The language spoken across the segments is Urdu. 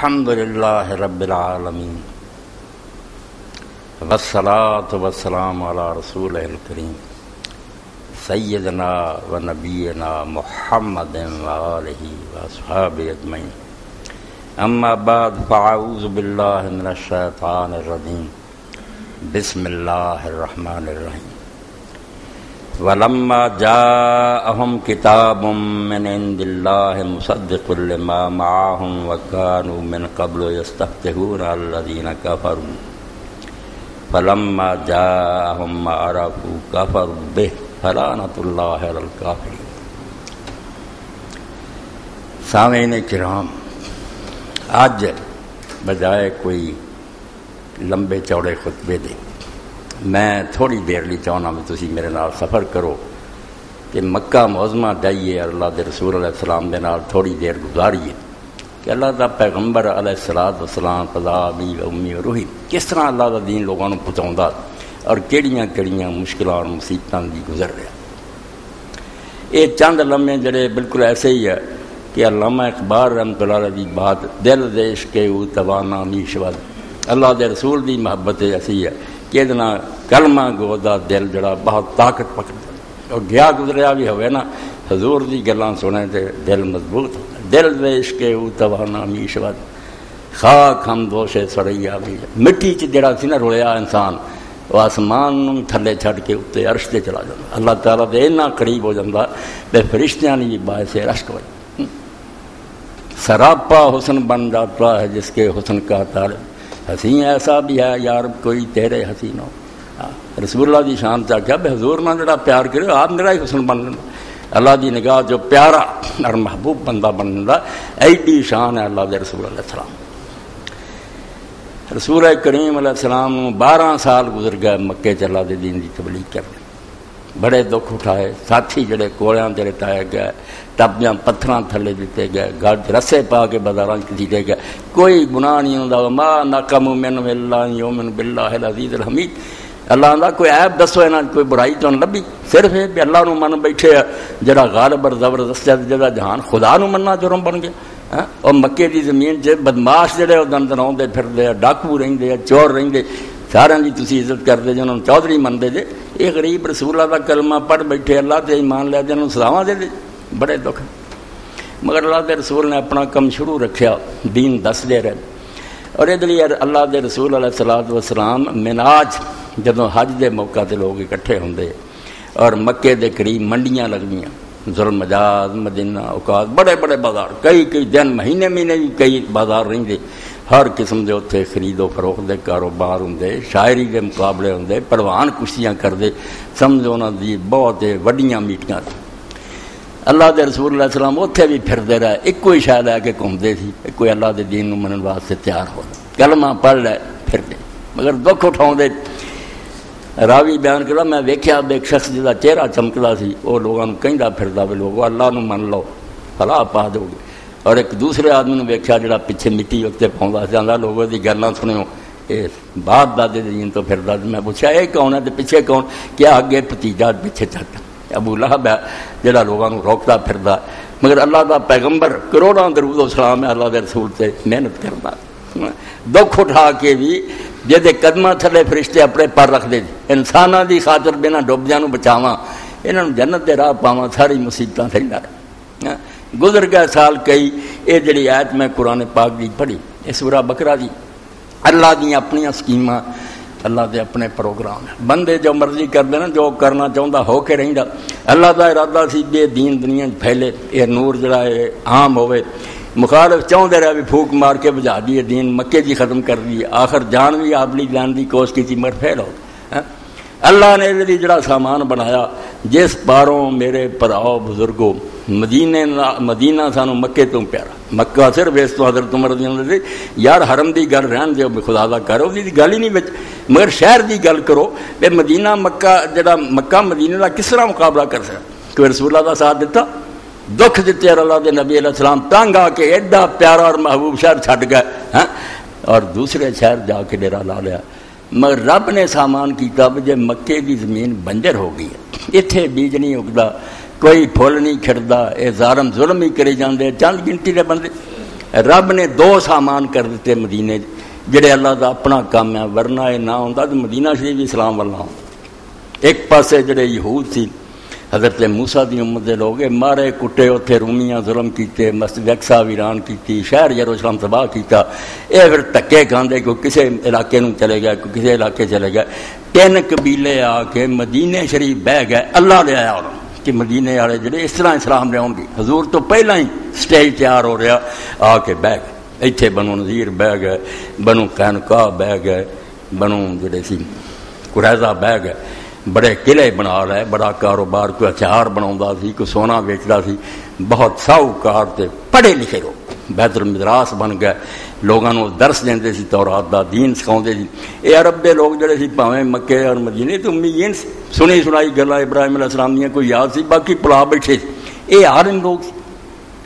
الحمدللہ رب العالمین والصلاة والسلام علی رسولہ الکریم سیدنا و نبینا محمد و آلہ و اصحابہ اجمعین اما بعد فاعوذ باللہ من الشیطان الرجیم بسم اللہ الرحمن الرحیم وَلَمَّا جَاءَهُمْ كِتَابٌ مِّنْ عِندِ اللَّهِ مُصَدِّقٌ لِّمَا مَعَهُمْ وَكَانُوا مِنْ قَبْلُ يَسْتَفْتِحُونَ عَلَى الَّذِينَ كَفَرُوا فَلَمَّا جَاءَهُمْ مَا عَرَفُوا كَفَرُوا بِهِ فَلَعْنَةُ اللَّهِ عَلَى الْكَافِرِينَ۔ سامعین کرام، آج بجائے کوئی لمبے چوڑے خطبے دے میں تھوڑی دیر لی چاہنا میں تسی میرے نال سفر کرو کہ مکہ معظمہ جائیے، اللہ دے رسول علیہ السلام دے نال تھوڑی دیر گزاریے کہ اللہ دا پیغمبر علیہ السلام فضا بھی امی و روحی کس طرح اللہ دا دین لوگوں کو پہنچاوندا اور کیڑیاں کیڑیاں مشکلات اور مصیبتاں دی گزر رہا۔ یہ چند لمحے جڑے بالکل ایسے ہی ہے کہ علامہ اقبال رحمۃ اللہ علیہ دی بات دل دیش کے او توانا میشود، اللہ دے رسول دی محبت ایسی ہے کہ کلمہ گو دا دل جڑا بہت طاقت پکڑتا اور گیا گزریا بھی ہوئے نا حضور دی گلاں سنے تے دل مضبوط ہوتا۔ دل دیش کے او توانا میشود خاک ہم دوش سریا بھی، مٹی چ جڑا سی نا رلیا انسان وہ آسمان تھلے چھڈ کے اتنے عرش تے چلا جاتا، اللہ تعالیٰ دے اتنا قریب ہو جاتا بے فرشتیاں نے بھی باعث رشک ہو۔ سراپا حسن بن جاتا ہے جس کے حسن کا طالب، حسین ایسا بھی ہے یار کوئی تیرے حسین ہو۔ رسول اللہ دی شان چاہ کیا بے حضور نہ جڑا پیار کرے آپ میرا ہی حسن بن جاتا، اللہ دی نگاہ جو پیارا اور محبوب بندہ بن جاتا، ایڈی شان ہے اللہ دے رسول علیہ السلام۔ رسول کریم علیہ السلام 12 سال گزر گئے مکے چ اللہ دے دین دی تبلیغ کرنے، بڑے دکھ اٹھائے، ساتھی جڑے کوڑیاں تے لٹائے گئے، ٹبیاں پتھراں تھلے دیتے گئے، گاڑ رسے پا کے بازاراں کیتے گئے، کوئی گناہ نہیں ہوندا، ما نقم من الا یؤمن باللہ العزیز الحمید، اللہ دا کوئی عیب دسو انہاں کوئی برائی تو نہ لبھی، صرف یہ بھی اللہ نو من بیٹھے جڑا غالب اور زبردست جڑا جہان خدا نو مننا جرم بن گیا۔ اور مکے دی زمین چ بدماش جڑے دن دناؤندے پھردے، ڈاکو رہندے، چور رہندے، سارے دی تسی عزت کردے جنہوں چودھری مندے جے، یہ غریب رسول اللہ دا کلمہ پڑھ بیٹھے اللہ تے ایمان لے جنہوں سزاواں دے دے، بڑے دکھ۔ مگر اللہ دے رسول نے اپنا کم شروع رکھیا، دین دس دے رہے، اور ادھر اللہ دے رسول علیہ السلام مناج جدوں حج دے موقع تے لوگ اکٹھے ہوندے اور مکے دے قریب منڈیاں لگدیاں، ظلم مجاز مدینہ اوقات بڑے بڑے بازار، کئی دن مہینے بھی کئی بازار رہندے، ہر قسم دے اتنے خرید و فروخت دے کاروبار ہوندے، شاعری دے مقابلے ہوندے، پروان کشتیاں کردے، سمجھو انہاں دی بہت وڈیاں میٹنگاں۔ اللہ دے رسول علیہ السلام اتنے بھی پھردے رہے، ایک کوئی شاہ لے کے گھومتے تھی، کوئی اللہ دے دین نو منن واسطے تیار ہو، کلمہ پڑھ لے پھردے، مگر دکھ اٹھاؤں دے۔ راوی بیان کرا میں ویکھیا ایک شخص جدا چہرہ چمکدا سی، وہ لوگوں کو کہندا پھردا بھی لوگو اللہ نو من لو فلاح پا دو گے، اور ایک دوسرے آدمی نے ویکھیا جڑا پیچھے مٹی اتنے پاؤندا سی، آندا لوگوں دی گلاں سنو اے باپ دادے دین تو پھردا۔ میں پوچھا اے کون ہے تے پیچھے کون؟ کیا اگے بھتیجا پیچھے چاچا ابو لہب ہے جڑا لوگوں کو روکتا پھردا، مگر اللہ دا پیغمبر کروڑاں درود و سلام ہے اللہ دے رسول سے محنت کردا، دکھ اٹھا کے بھی جہدے قدماں تھلے فرشتے اپنے پر رکھ دے، انساناں دی خاطر بنا ڈوبدیاں نو بچاواں، انہاں نوں جنت دے راہ پاواں، ساری مصیبتاں تھیندا رہے۔ گزر گئے سال کئی، یہ جڑی آیت میں قرآن پاک دی پڑھی یہ سورہ بقرہ دی، اللہ دی اپنی سکیماں، اللہ دے اپنے پروگرام، بندے جو مرضی کر دینا، جو کرنا چاہتا ہو کے رہندا، اللہ دا ارادہ سی بے دین دنیا پھیلے، یہ نور جڑا ہے عام ہوئے، مخالف چاہتے رہے بھی پھوک مار کے بجھا دیے دین، مکے دی ختم کر دیے، آخر جان بھی آبلی لین دی کوشش کی مگر پھیل ہو۔ اللہ نے یہ جڑا سامان بنایا، جس پاروں میرے پراؤ بزرگوں مدینہ سانو مکے تو پیارا، مکہ صرف اس تو حضرت عمر رضی اللہ عنہ دے یار حرم دی گل رہن دیو خدا دا کرو دی گل ہی نہیں وچ، مگر شہر دی گل کرو بے مدینہ مکہ جڑا مکہ مدینہ دا کس طرح مقابلہ کر سکتا؟ کوئی رسول اللہ دا ساتھ دیتا؟ دکھ دیتے اللہ دے نبی علیہ السلام تنگ آ کے ایڈا پیارا اور محبوب شہر چھڈ گئے اور دوسرے شہر جا کے ڈیرا لا لیا، مگر رب نے سامان کیتا جے مکے دی زمین بنجر ہو گئی ہے، اتنے بیج نہیں اگتا، کوئی پھول نہیں کھڑتا، یہ ظالم ظلم ہی کرے جاندے، چند گنتی دے بندے رب نے 2 سامان کر دیتے مدینے جڑے اللہ دا اپنا کام ہے، ورنہ یہ نہ ہوتا تو مدینہ شریف اسلام والا ہوں۔ ایک پاسے جڑے یہود سی حضرت موسیٰ دی امت دے لوگ مارے کٹے، اتنے رومیاں ظلم کیتے، مسجد اقصیٰ ویران کیتی، شہر یروشلم تباہ کیتا، یہ پھر دھکے کھاندے کوئی کسے علاقے نو چلے گیا، کوئی کسے علاقے چلے گیا، 3 قبیلے آ کے مدینے شریف بہ گئے۔ اللہ لے آیا انہوں کہ مدینے والے جڑے اس طرح اسلام لے آؤں گی، حضور تو پہلا ہی سٹیج تیار ہو رہا، آ کے بہ گئے۔ ایتھے بنو نذیر بہ گئے، بنو قینقاع بہ گئے، بنو جڑے سی قریظہ بہ گئے، بڑے قلعے بنا رہے، بڑا کاروبار، کوئی ہتھیار بناوندا سی، کوئی سونا بیچدا سی، بہت ساہوکار تے پڑھے لکھے لوگ، بیت المدراس بن گئے، لوگوں کو درس دیندے سی، تورات دا دین سکھاؤندے سی۔ اے عرب دے لوگ جڑے سی بھاویں مکے اور مدینے تو امیین سنی سنائی گلاں ابراہیم علیہ السلام دیاں کوئی یاد سی، باقی پلا بیٹھے سی۔ اے عالم لوگ سی،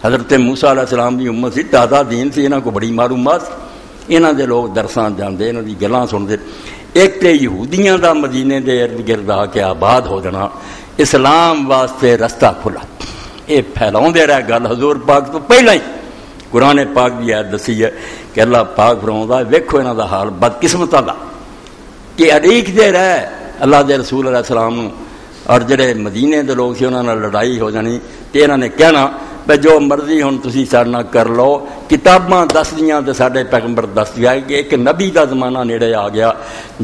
حضرت موسیٰ علیہ السلام دی امت سی، تازہ دین سی، انہاں کو بڑی معلومات سی، انہاں دے لوگ درساں جاندے، انہاں دی گلاں سنتے۔ ایک تے یہودیاں دا مدینے دے ارد گرد آ کے آباد ہو جانا، اسلام واسطے رستہ کھلا، یہ پھیلاؤندے رہے گل حضور پاک تو پہلا ہی۔ قرآن پاک دی آیت دسی ہے کہ اللہ پاک فرماوندا ویکھو انہاں دا حال بدقسمتاں دا کہ اڑیک دے رہے اللہ دے رسول علیہ السلام، اور جڑے مدینے دے لوگ سی انہاں نال لڑائی ہو جانی تے انہاں نے کہنا بھئی جو مرضی ہن تسی ساڈے نال کر لو، کتاباں دس دیاں تے ساڈے پیغمبر دس دیا کہ ایک نبی دا زمانہ نیڑے آ گیا،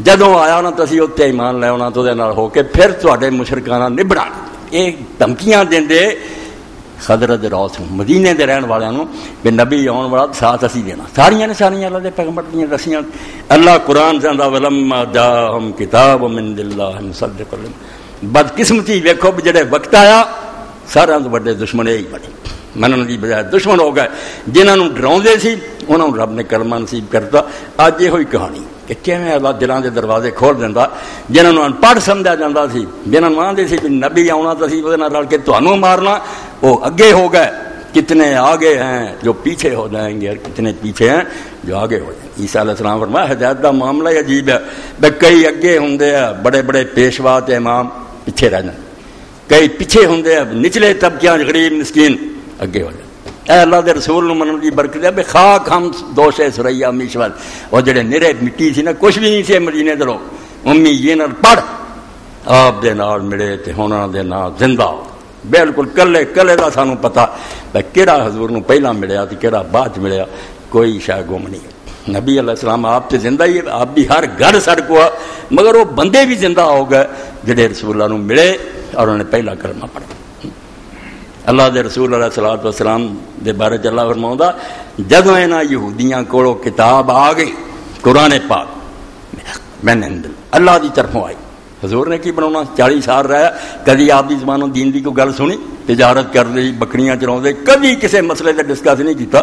جدوں آیا نا تسی اوتے ایمان لے آنا تو دے نال ہو کے پھر تواڈے مشرکاں نال نبھڑا۔ یہ دھمکیاں دیندے حضرت روس مدینے دے رہن والوں نو کہ نبی آن والا ساتھ اسی دینا، ساریاں نے ساریاں اللہ دے پیغمبر دیاں دسیاں۔ اللہ قرآن جاندا ولما جاءہم کتاب من اللہ مصدق لما، بدقسمتی ویکھو جڑے وقت آیا سارے تو بڑے دشمن یہی بنے، منن دی بجائے دشمن ہو گئے۔ جنہاں نو ڈراؤندے سی انہاں نو رب نے کلمہ نصیب کرتا۔ اج یہ ہوئی کہانی کہ کیویں اللہ دلاں دے دروازے کھول دیندا، جنہاں نو انپڑھ سمجھا جاندا سی، جنہاں نو آندے سی کہ نبی آونا تو اسی اودے نال رل کے تانوں مارنا، وہ اگے ہو گئے۔ کتنے آگے ہیں جو پیچھے ہو جائیں گے، اور کتنے پیچھے ہیں جو آگے ہو جائیں گے۔ عیسیٰ علیہ السلام فرمایا ہدایت دا معاملہ ہی عجیب ہے، بے کئی اگے ہوندے ہیں بڑے بڑے پیشوا تے امام، پیچھے رہ جائیں، کئی پیچھے ہوندے ہیں نچلے طبقیاں غریب مسکین اگے ہو جائیں۔ اے اللہ دے رسول نو منن دی برکت ہے بے خاک ہم دوشے سریا میشول، اور جڑے نرے مٹی سی نا کچھ بھی نہیں سی مدینے دے لوگ، امی یہ نال پڑھ آپ دے نال ملے تے ہونا دے نال زندہ بالکل کلے کلے دا سانو پتا بھئی کیڑا حضور نو پہلا ملیا تے کیڑا بعد ملیا، کوئی شے گم نہیں۔ نبی علیہ السلام آپ تے زندہ ہی، آپ بھی ہر گھر سڑ کو، مگر وہ بندے بھی زندہ ہو گئے جڑے رسول اللہ نو ملے اور انہوں نے پہلا کلمہ پڑھا۔ اللہ دے رسول علیہ الصلوۃ والسلام دے بارے چ اللہ فرماوندا جدوں انہاں یہودیاں کولوں کتاب آ گئی قرآن پاک من عند اللہ دی طرفوں آئی، حضور نے کی بناونا، 40 سال رہا، کدی آپ دی زبانوں دین دی کوئی گل سنی؟ تجارت کر رہی، بکریاں چراؤندے، کبھی کسی مسئلے تے ڈسکس نہیں کیتا،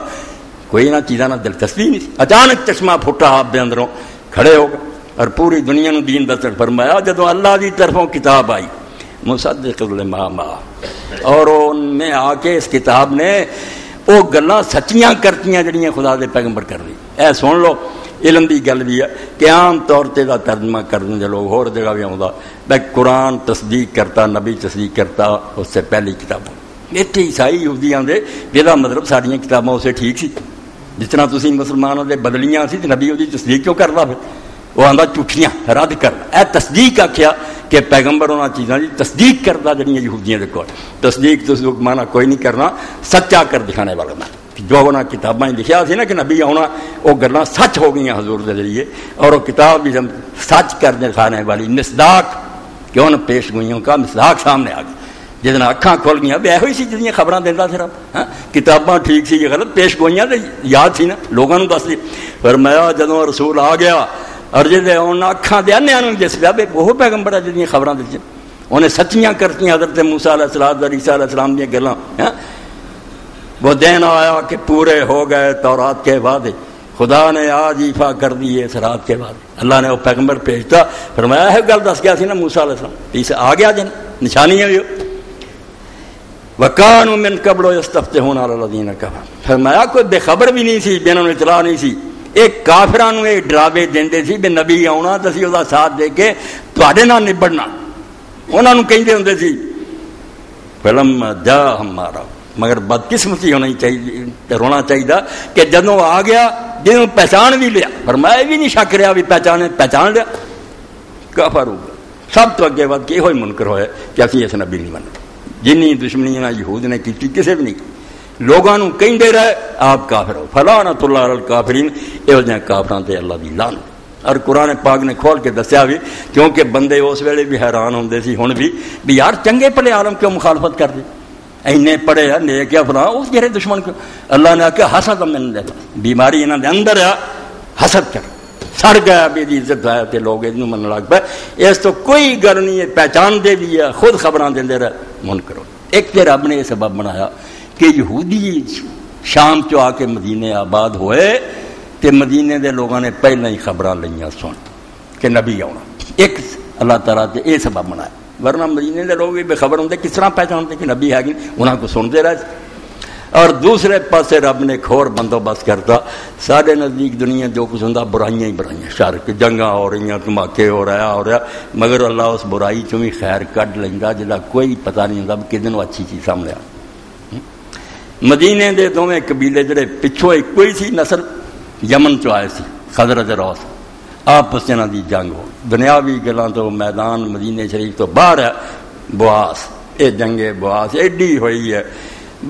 کوئی انہاں چیزاں نال دلچسپی نہیں سی۔ اچانک چشمہ پھٹا آپ دے اندروں، کھڑے ہو گئے اور پوری دنیا نو دین دسن فرمایا۔ جدوں اللہ دی طرفوں کتاب آئی مصدق لما معہ، اور ان میں آ کے اس کتاب نے وہ گلاں سچیاں کرتیاں جڑیاں خدا دے پیغمبر کر رہی۔ اے سن لو علم دی گل بھی ہے کہ عام طور تے دا ترجمہ کرنے دے لوگ ہور جگہ بھی آوندا بھئی قرآن تصدیق کرتا، نبی تصدیق کرتا اس سے پہلی کتابوں۔ اتنے عیسائی یہودیاں دے جہاں مطلب ساڑیاں کتاباں اسے ٹھیک سی، جس طرح تسی مسلمانوں دے بدلیاں سی تے نبی دی تصدیق کیوں کردا؟ پھر وہ آندا جھوٹیاں رد کرنا۔ اے تصدیق آکھیا کہ پیغمبر انہاں چیزاں دی تصدیق کردا جڑیاں یہودیاں دے کول۔ تصدیق تو مانا کوئی نہیں کرنا، سچا کر دکھانے والا مانا۔ جو انہاں کتاباں لکھیا سی نا کہ نبی آنا، وہ گلاں سچ ہو گئیاں حضور دے ذریعے، اور وہ کتاب بھی سچ کر دکھانے والی مصداق کیوں نہ پیش گوئیوں کا مصداق سامنے آ گیا، جہاں اکھاں کھل گئیاں بے ہوئی سی جہاں خبراں دیندا سی رب۔ کتاباں ٹھیک سی، یہ غلط پیش گوئیاں تے یاد سی نا، لوگوں نوں دس دی۔ فرمایا جدوں رسول آ گیا اور جہاں انہاں اکھاں دے انیاں نوں دس پیا بے وہ پیغمبر ہے جہاں خبراں دتیاں، انہیں سچیاں کرتیاں حضرت موسیٰ علیہ السلام اور عیسیٰ علیہ السلام دیا گلاں۔ وہ دن آیا کہ پورے ہو گئے تورات کے وعدے، خدا نے آج ایفا کر دیے اس رات کے بعد۔ اللہ نے وہ پیغمبر بھیجتا، فرمایا ہے گل دس گیا سی نا موسیٰ علیہ السلام، اسے آ گیا جن نشانیاں بھی وَكَانُوا مِن قَبْلُ يَسْتَفْتِحُونَ عَلَى الَّذِينَ كَفَرُوا۔ فرمایا کوئی بے خبر بھی نہیں سی، جنہوں نے اطلاع نہیں سی، ایک کافراں نوں ایک ڈراوے دیندے سی بے نبی آنا تے اسی دا ساتھ دے کے تواڈے نال نبڑنا، انہاں نوں کہندے ہوندے سی فلم جا ہمارا، مگر بدقسمتی ہونی چاہیے تے رونا چاہیے کہ جدوں آ گیا جنوں پہچان بھی لیا، فرمایا بھی نہیں شک رہا بھی پہچان لیا، کافر ہو گیا۔ سب تو اگے ود کے یہ منکر ہوئے کہ اسی اس نبی نہیں منتے، جنی دشمنی یہود نے کی کسی بھی نہیں کی، لوگوں کہندے رہے آپ کافر ہو، فلعنۃ اللہ علی الکافرین، یہو جہاں کافراں تے اللہ دی لعنت۔ اور قرآن پاک نے کھول کے دسیا بھی، کیونکہ بندے اس ویلے بھی حیران ہوندے سی ہن بھی یار چنگے بھلے عالم کیوں مخالفت کر دے، اینے پڑھے ہے نیک یا فلاں، اس جڑے دشمن کو اللہ نے آخیا حسد من دے، بیماری انہاں دے اندر ہے حسد کر، سڑ گیا بے عزت ہے تے لوگ یہ من لگ پے، اس تو کوئی گل نہیں ہے، پہچان دے بھی ہے، خود خبراں دیندے رہے منکر ہو۔ ایک تے رب نے یہ سبب بنایا کہ یہودی شام چ آ کے مدینے آباد ہوئے تے مدینے دے لوگوں نے پہلے ہی خبراں لئیاں سن کہ نبی آنا، ایک اللہ تعالیٰ نے یہ سبب بنایا، ورنہ مدینے دے لوگ بھی بے خبر ہوندے کس طرح پہچانتے کہ نبی ہے کہ انہاں کو سنتے رہے۔ اور دوسرے پاسے رب نے ایک اور بندوبست کرتا، سارے نزدیک دنیا جو کچھ ہوندا برائیاں ہی برائیاں، شر جنگاں ہو رہی، دھماکے ہو رہا، مگر اللہ اس برائی چوں بھی خیر کڈ لیندا جدا کوئی پتہ نہیں ہوندا کہ کدن اچھی چیز سامنے آ۔ مدینے دے دوویں قبیلے جڑے پچھوں ایک کوئی سی نسل یمن چ آئے سی، خزرج اور اوس، آپس انہاں دی جنگ ہو، دنیاوی گلاں تو میدان مدینے شریف تو باہر ہے بواس، یہ جنگ بواس ایڈی ہوئی ہے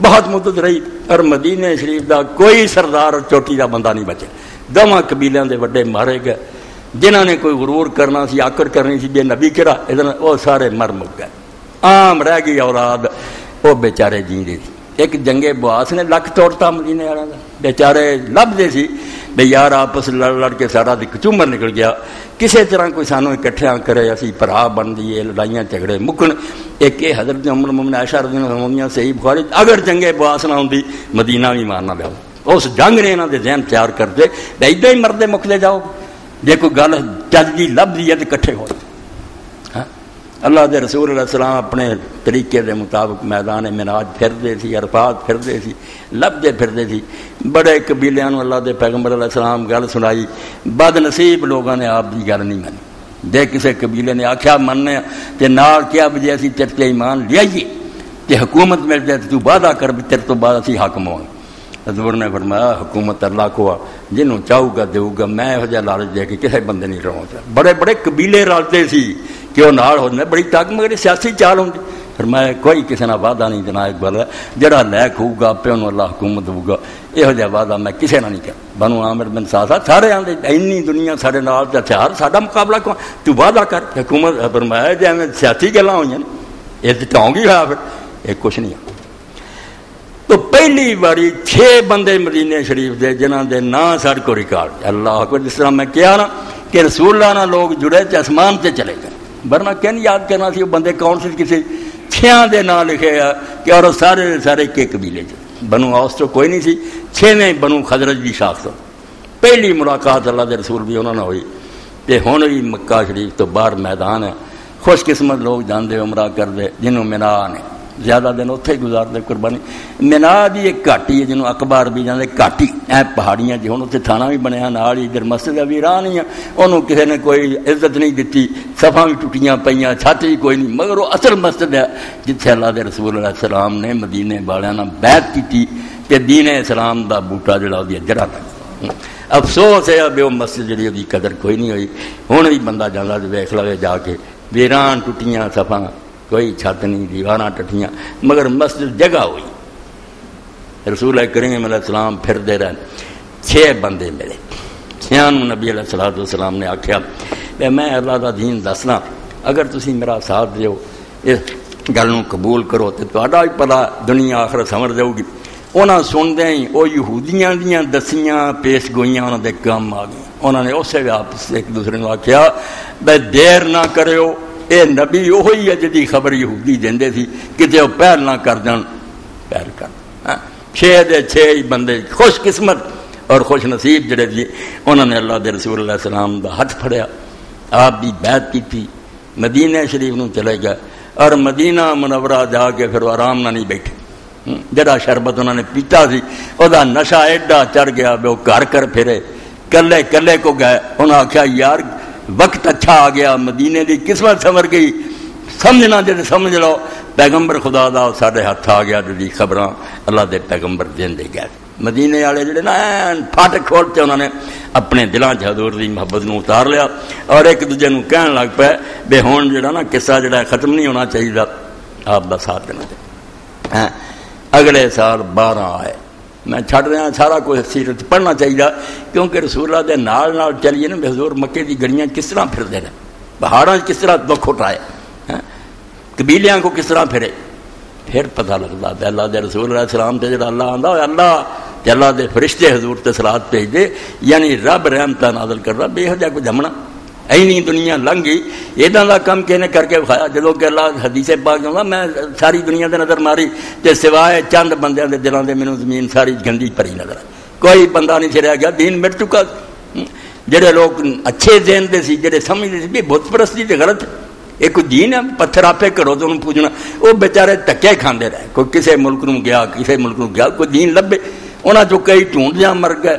بہت مدت رہی، اور مدینے شریف دا کوئی سردار اور چوٹی دا بندہ نہیں بچے، دونوں قبیلیاں دے وڈے مارے گئے، جنہاں نے کوئی غرور کرنا سی، آکڑ کرنی سی بے نبی کرا، وہ سارے مر مک گئے، عام رہ گئی اولاد، وہ بیچارے جیندے سی۔ ایک جنگ بواس نے لک توڑتا مدینے والوں کا، بیچارے لبدے سی بے یار آپس لڑ لڑ کے سارا کچومر نکل گیا، کسی طرح کوئی سانو اکٹھیاں کرے، اسی بھرا بن دیے، لڑائیاں جھگڑے مکن۔ ایک یہ حضرت ام المؤمنین عائشہ رضی اللہ عنہا صحیح بخاری، اگر جنگ بواس نہ ہوندی مدینہ بھی مارنا پیا، اس جنگ نے انہاں دے ذہن تیار کرتے ایڈا ہی مردے مکدے جاؤ، جے کوئی گل چلدی لبدی ہے تو کٹھے ہو۔ اللہ دے رسول علیہ السلام اپنے طریقے دے مطابق میدان مناج پھردے سی، عرفات پھردے سی، لبدے پھردے سی، بڑے قبیلیاں نوں اللہ دے پیغمبر علیہ السلام گل سنائی، بد نصیب لوگوں نے آپ دی گل نہیں منی، جے کسے قبیلے نے آکھیا مننے تے نال کیا بجے اسی تیرے تے ایمان لیائیے تے حکومت مل جائے تو وعدہ کر بھی تیرے تو بعد اسی حاکم ہوں۔ حضور نے فرمایا حکومت اللہ کو جنوں چاہوں گا دوں گا، میں یہو جہا لالچ دے کے کسی بندے نہیں رہوں گا۔ بڑے بڑے قبیلے رلتے سی کہ وہ نال ہونے، بڑی طاقت مگر سیاسی چال ہوندی، فرمایا کوئی کسی نہ وعدہ نہیں دینا، اقبال جڑا لائق ہوگا پہ انہوں اللہ حکومت ہوگا، یہو جہا وعدہ میں کسی نہ نہیں کیا۔ بنو عامر بن ساسا سارے آندے اینی دنیا سارے نال تے ہتھیار، ساڈا مقابلہ کون، تو وعدہ کر حکومت۔ فرمایا جی میں سیاسی گلاں ہوئیں یہ تو ٹاؤں گی ہوا، پھر یہ کچھ نہیں ہے۔ تو پہلی باری 6 بندے مدینے شریف دے جنہاں دے نام ساڈے کو ریکارڈ، اللہ اکبر، جس طرح میں کیا نا کہ رسول اللہ نہ لوگ جڑے تے آسمان تے چلے گئے، ورنہ کہیں یاد کرنا سی وہ بندے کون سے، کسی 6 دے نام لکھے ہیں کہ اور سارے سارے کے قبیلے چ، بنو اوس تو کوئی نہیں سی، 6ویں بنو خزرج دی شاخ تو پہلی ملاقات اللہ دے رسول بھی انہوں نے ہوئی، تے ہن بھی مکہ شریف تو باہر میدان ہے، خوش قسمت لوگ جاندے عمرہ کردے جنہوں مینا نے زیادہ دن اتنے ہی گزارتے قربانی۔ مینا دی ایک گھاٹی ہے جنہوں اخبار بھی جانے گھاٹی، اے پہاڑیاں جی ہوں اتنے تھانہ بھی بنیا نال ہی، ادھر مسجد ویران ہی، انہوں کسی نے کوئی عزت نہیں دیتی، صفاں بھی ٹوٹیاں پئیاں، چھت بھی کوئی نہیں، مگر وہ اصل مسجد ہے جتھے اللہ دے رسول علیہ السلام نے مدینے والوں نے بیعت کی کہ دین اسلام دا بوٹا جڑا وہ جڑا لگ۔ افسوس ہے اب وہ مسجد جڑی وہ قدر کوئی نہیں ہوئی، ہوں بھی بندہ جانا ویکھ لوے جا کے، ویران ٹوٹیاں صفاں، کوئی چھت نہیں، دیواراں ٹٹیاں، مگر مسجد جگہ ہوئی۔ رسول کریم علیہ السلام پھردے رہے، 6 بندے ملے، 6 نبی علیہ الصلوۃ والسلام نے آکھیا کہ میں اللہ دا دین دسنا، اگر تسی میرا ساتھ دیو، اس گل نوں قبول کرو تے تہاڈا بھی بھلا دنیا آخرت سمر جاؤ گی۔ انہاں سندے ہی وہ یہودیاں دیاں دسیاں پیش گوئیاں انہاں دے کام آ گئیں، انہاں نے اسے آپس ایک دوسرے نوں آکھیا بے دیر نہ کریو، اے نبی وہی ہے جدی خبر یہودی دیندے سی کتے وہ پہل نہ کر جان، پہل کر۔ 6 دے 6 ہی بندے خوش قسمت اور خوش نصیب جڑے جی، انہوں نے اللہ دے رسول اللہ السلام دا ہاتھ پھڑیا، آپ بھی بیعت کی تھی، مدینہ شریف نوں چلے گئے، اور مدینہ منورہ جا کے پھر آرام نہ نہیں بیٹھے، جڑا شربت انہوں نے پیتا سی وہ نشہ ایڈا چڑھ گیا وہ گھر کر پھرے، کلے کلے کو گئے، انہوں نے آخیا یار وقت اچھا آ گیا، مدینے کی قسمت سمر گئی، سمجھنا جی سمجھ لو، پیغمبر خدا دا سارے ہاتھ آ گیا، جی خبراں اللہ دے پیغمبر دین دے گئے، مدینے والے جڑے نا پھٹ کھول کے انہوں نے اپنے دلوں چ حضور دی محبت نو اتار لیا اور ایک دوجے نو کہن لگ پے بے ہون جڑا نا قصہ جڑا ختم نہیں ہونا چاہیے آپ دا ساتھ دینا چاہیے. اگلے سال 12 آئے. میں چھڑ رہا سارا کوئی سیرت پڑھنا چاہیے کیونکہ رسول اللہ دے نال نال چلیے نا حضور مکے دی گلیاں کس طرح پھردے ہیں، پہاڑاں کس طرح دکھ اٹھائے، قبیلیاں کو کس طرح پھرے، پھر پتہ لگتا ہے اللہ دے رسول علیہ السلام تے جڑا اللہ آندا ہے اللہ تے اللہ دے فرشتے حضور تے صلوات بھیج دے، یعنی رب رحمتاں نازل کردا بے حد کوئی جمنا اینی دنیا لنگ گئی. ایڈاں دا کم کہنے کر کے کھایا جدوں کہ اللہ حدیث پاک کہندا میں ساری دنیا تے نظر ماری تے سوائے چند بندیاں دے دلاں دے مینوں زمین ساری گندی پری نظر آئی، کوئی بندہ نہیں چھڑیا گیا، دین مٹ چکا. جڑے لوگ اچھے ذہن دے سی جڑے سمجھدے سی بھی بت پرستی تے غلط ایک دین ہے، پتھر آپے کرو تو انہوں پوجنا، وہ بیچارے دھکے کھاندے رہے، کوئی کسے ملک نو گیا کسے ملک نو گیا کوئی دین لبے، انہاں چوں کئی ڈھونڈدیاں مر گئے،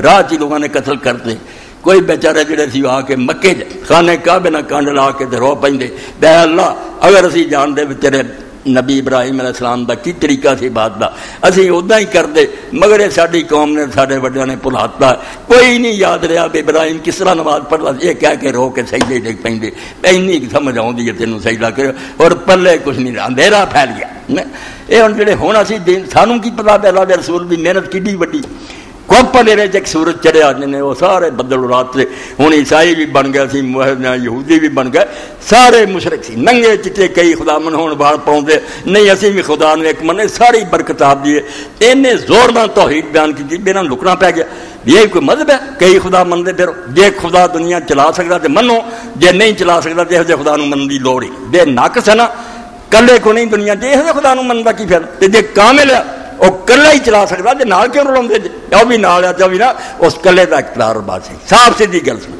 راہ چ لوگوں نے قتل کرتے. کوئی بیچارے جڑے سی آ کے مکے خانے کعبے نہ کانڈ لا کے تے رو پیندے بے اللہ اگر اسی جاندے وچ تیرے نبی ابراہیم علیہ السلام دا کی طریقہ سی بات دا اسی ادا ہی کردے، مگر یہ ساری قوم نے سارے وڈیاں نے بھلاتا، کوئی نہیں یاد رہا بھی ابراہیم کس طرح نماز پڑھتا، یہ کہہ کے رو کے سجدے ڈگ پیندے، اینی سمجھ آؤندی ہے تینوں سجدہ کرو اور پلے کچھ نہیں رہا، اندھیرا پھیل گیا. یہ ہن جڑے ہونا سی دین سانوں کی پتہ بھی اللہ دے رسول دی محنت کڈی وڈی. کوپلے ایک سورج چڑھیا جن وہ سارے بدل رات سے ہوں عیسائی بھی بن گیا سی، یہودی بھی بن گئے، سارے مشرک سی، ننگے چٹے کئی خدا من ہون بال پاؤں نہیں اسی بھی خدا نے ایک منے ساری برکت آپ دی. اینے زور نال توحید بیان کی بنا لکنا پی گیا. یہ کوئی مذہب ہے کئی خدا منتے پھر جے خدا دنیا چلا سکتا تو منو، جے نہیں چلا سکتا تو یہ خدا من کی لوڑ ہی بے ناقص ہے نا. کلے کو نہیں دنیا یہ خدا من کا کی پھر جے کامل ہے وہ کلا ہی چلا سکتا جی نال کیوں رلاؤں جی وہ بھی نال ہے بھی نا اس کلے کا اقتدار بات سی. صاف سیدھی گل سن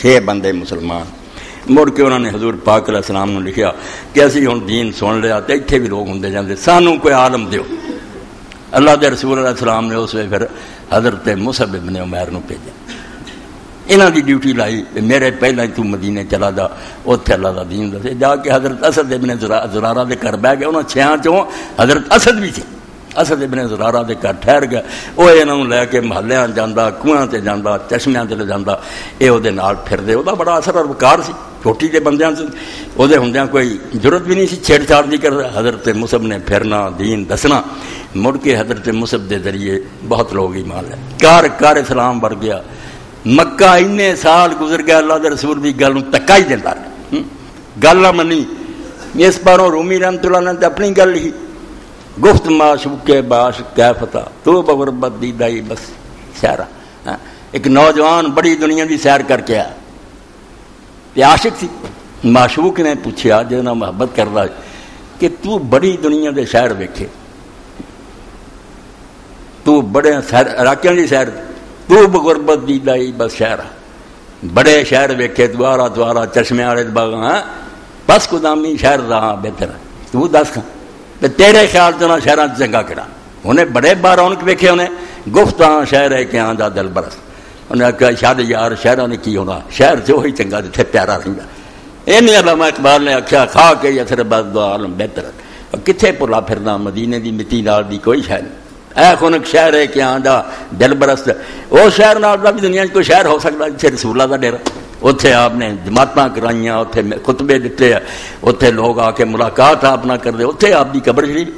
6 بندے مسلمان مڑ کے انہوں نے حضور پاک علیہ السلام نے لکھیا کہ اسی ہوں دین سن لیا تو اتنے بھی لوگ ہوں جاتے سانوں کوئی عالم دیو. اللہ دے رسول علیہ السلام نے اس وقت پھر حضرت مصعب ابن عمیر نو بھیجا. انہاں دی ڈیوٹی لائی میرے پہلے تو مدینے چلا جا اتنے اللہ دا دین دسے. جا کے حضرت اسد ابن زرارہ دے گھر بہ گئے. انہوں 6 چوں حضرت اسد بھی سی. اسد ابن زرارہ دے گھر ٹھہر گیا. وہ انہوں لے کے محلیاں جانا کنواں تے جانا چشمیاں تے لے جانا. یہ وہ نال پھردے. وہ بڑا اثر اور وقار سی چھوٹی کے بندیاں سے وہ ہوندیاں کوئی ضرورت بھی نہیں سی چھیڑ چھاڑ نہیں کرتا. حضرت مصعب نے پھرنا دین دسنا. مڑ کے حضرت مصعب دے ذریعے بہت لوگ ایمان لے. کار اسلام بڑھ گیا. مکہ انے سال گزر گیا اللہ دے رسول بھی گل تکا ہی دیتا رہا. گل نہ منی. اس باروں رومی رحمت اللہ نے اپنی گل لکھی گفت معشوق باش کیا فتح تو بغربت دی دائی بس سیرا. ایک نوجوان بڑی دنیا دی سیر کر کے آیا عاشق سی. معشوق نے پوچھا جنا محبت کرتا کہ تو بڑی دنیا دے شہر ویکھے تو بڑے علاقوں کی سیر تو بغربت دی دائی بس شہر بڑے شہر ویکھے دوارا چشمے والے باغ بس قدامی شہر رہا بہتر تو دس کھا تیرے خیال تو نہ شہر چنگا کہڑا. انہیں بڑے بار رونق ویکھے انہیں گفت ہاں شہر ہے کہ ہاں جا دل برس. انہیں آخیا شاد یار شہروں نے کی ہونا شہر سے وہی چنگا جتنے پیارا رہتا. یہ علامہ اقبال نے آخیا کھا کے اثر بس دو عالم بہتر. کتنے بھلا پھرنا مدینے دی مٹی نال دی کوئی شہر نہیں. اے خونک شہر ہے کہ ہاں جا دل برس. وہ شہر نال بھی دنیا کوئی شہر ہو سکتا جتنے رسول اللہ کا ڈیرا. اتنے آپ نے جماعتاں کرائیاں اتنے خطبے دیتے اتنے لوگ آ کے ملاقات آپ نہ کرتے اتنے آپ کی قبر شریف.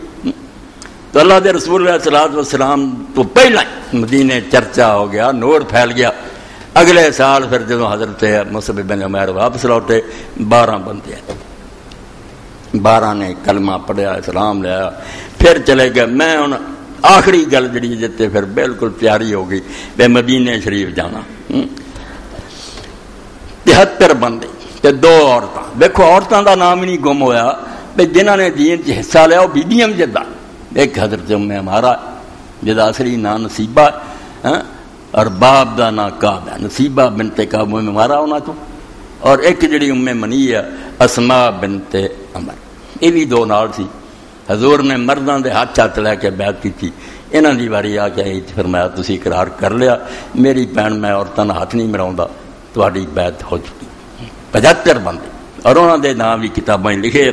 تو اللہ دے رسول علیہ الصلوۃ والسلام تو پہلا مدینے چرچا ہو گیا نور پھیل گیا. اگلے سال پھر جب حضرت مصعب بن عمیر واپس لوٹے 12 بندے 12 نے کلمہ پڑھیا اسلام لیا پھر چلے گئے. میں ہوں آخری گل جڑی جتے پھر بالکل پیاری ہو گئی بے مدینے شریف جانا. 73 بندے تے 2 عورتاں. دیکھو عورتوں کا نام ہی نہیں گم ہویا بھائی جنہوں نے دین چ حصہ لیا وہ بیبیاں بھی جدا. ایک حضرت ہمارا جدا اصلی نام نصیبہ اور باپ دا نام کعب ہے. نصیبہ بنت کعب ہمارا ہونا تو اور ایک جڑی منی ہے اسماء بنت عمر. یہ بھی 2 نال سی. حضور نے مردوں دے ہاتھ لے کے بیعت کی تھی. انہاں دی واری آ کے فرمایا تسی اقرار کر لیا میری بہن میں عورتوں کا ہاتھ نہیں مراؤں تہاڈی بیعت ہو چکی. 75 بندے اور انہوں دے نام بھی کتابیں لکھے.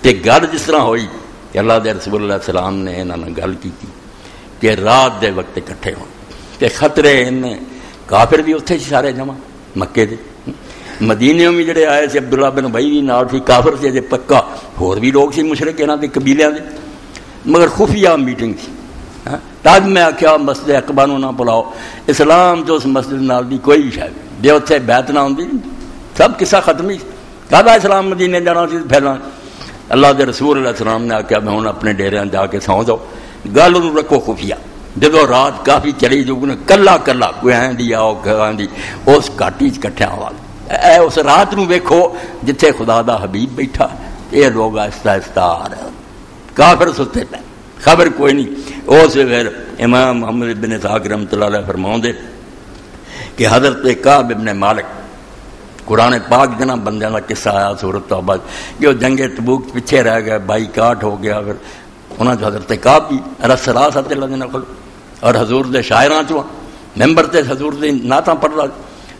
تے گل جس طرح ہوئی کہ اللہ دے رسول اللہ السلام نے انہوں نے گل کی کہ رات دے وقت اکٹھے ہون تے خطرے ان کافر بھی اتنے سارے جمع مکے دے مدینے میں جڑے آئے سے عبداللہ بن ابی بھی نال سی کافر سے جے پکا ہور بھی لوگ سی مشرک انہاں دے قبیلیاں دے مگر خفیہ میٹنگ سی تب میں آخیا مسجد اقبا نہ بلاؤ اسلام تو اس مسجد نال دی کوئی شاید جی اتنے بیعت نہ ہوندی سب قصہ ختم ہی کہا اسلام مدینے جانا سی پھیلنا اللہ دے رسول علیہ السلام نے آخیا میں ہوں اپنے ڈیریاں جا کے سو جاؤ گل انہوں رکھو خفیہ جدو رات کافی چلی جو کلا کلا کوئی آدھی آؤ آدھی اس گھاٹی کٹھیا والا اے اس رات نو ویکھو جتھے خدا دا حبیب بیٹھا یہ لوگ آہستہ آہستہ آ رہے کافر ستے پہ خبر کوئی نہیں اس پھر امام محمد بن اسحاق رحمۃ اللہ علیہ فرماؤں دے کہ حضرت کعب ابن مالک قرآن پاک جنا بندیاں کا قصہ آیا سورت توبہ کہ وہ جنگ تبوک پیچھے رہ گئے بائیکاٹ ہو گیا پھر انہوں نے حضرت کعب بھی رس راس اللہ دینا کھل اور حضور دے شاعراں چواں ممبر تے حضور دے نعتاں پڑھ رہا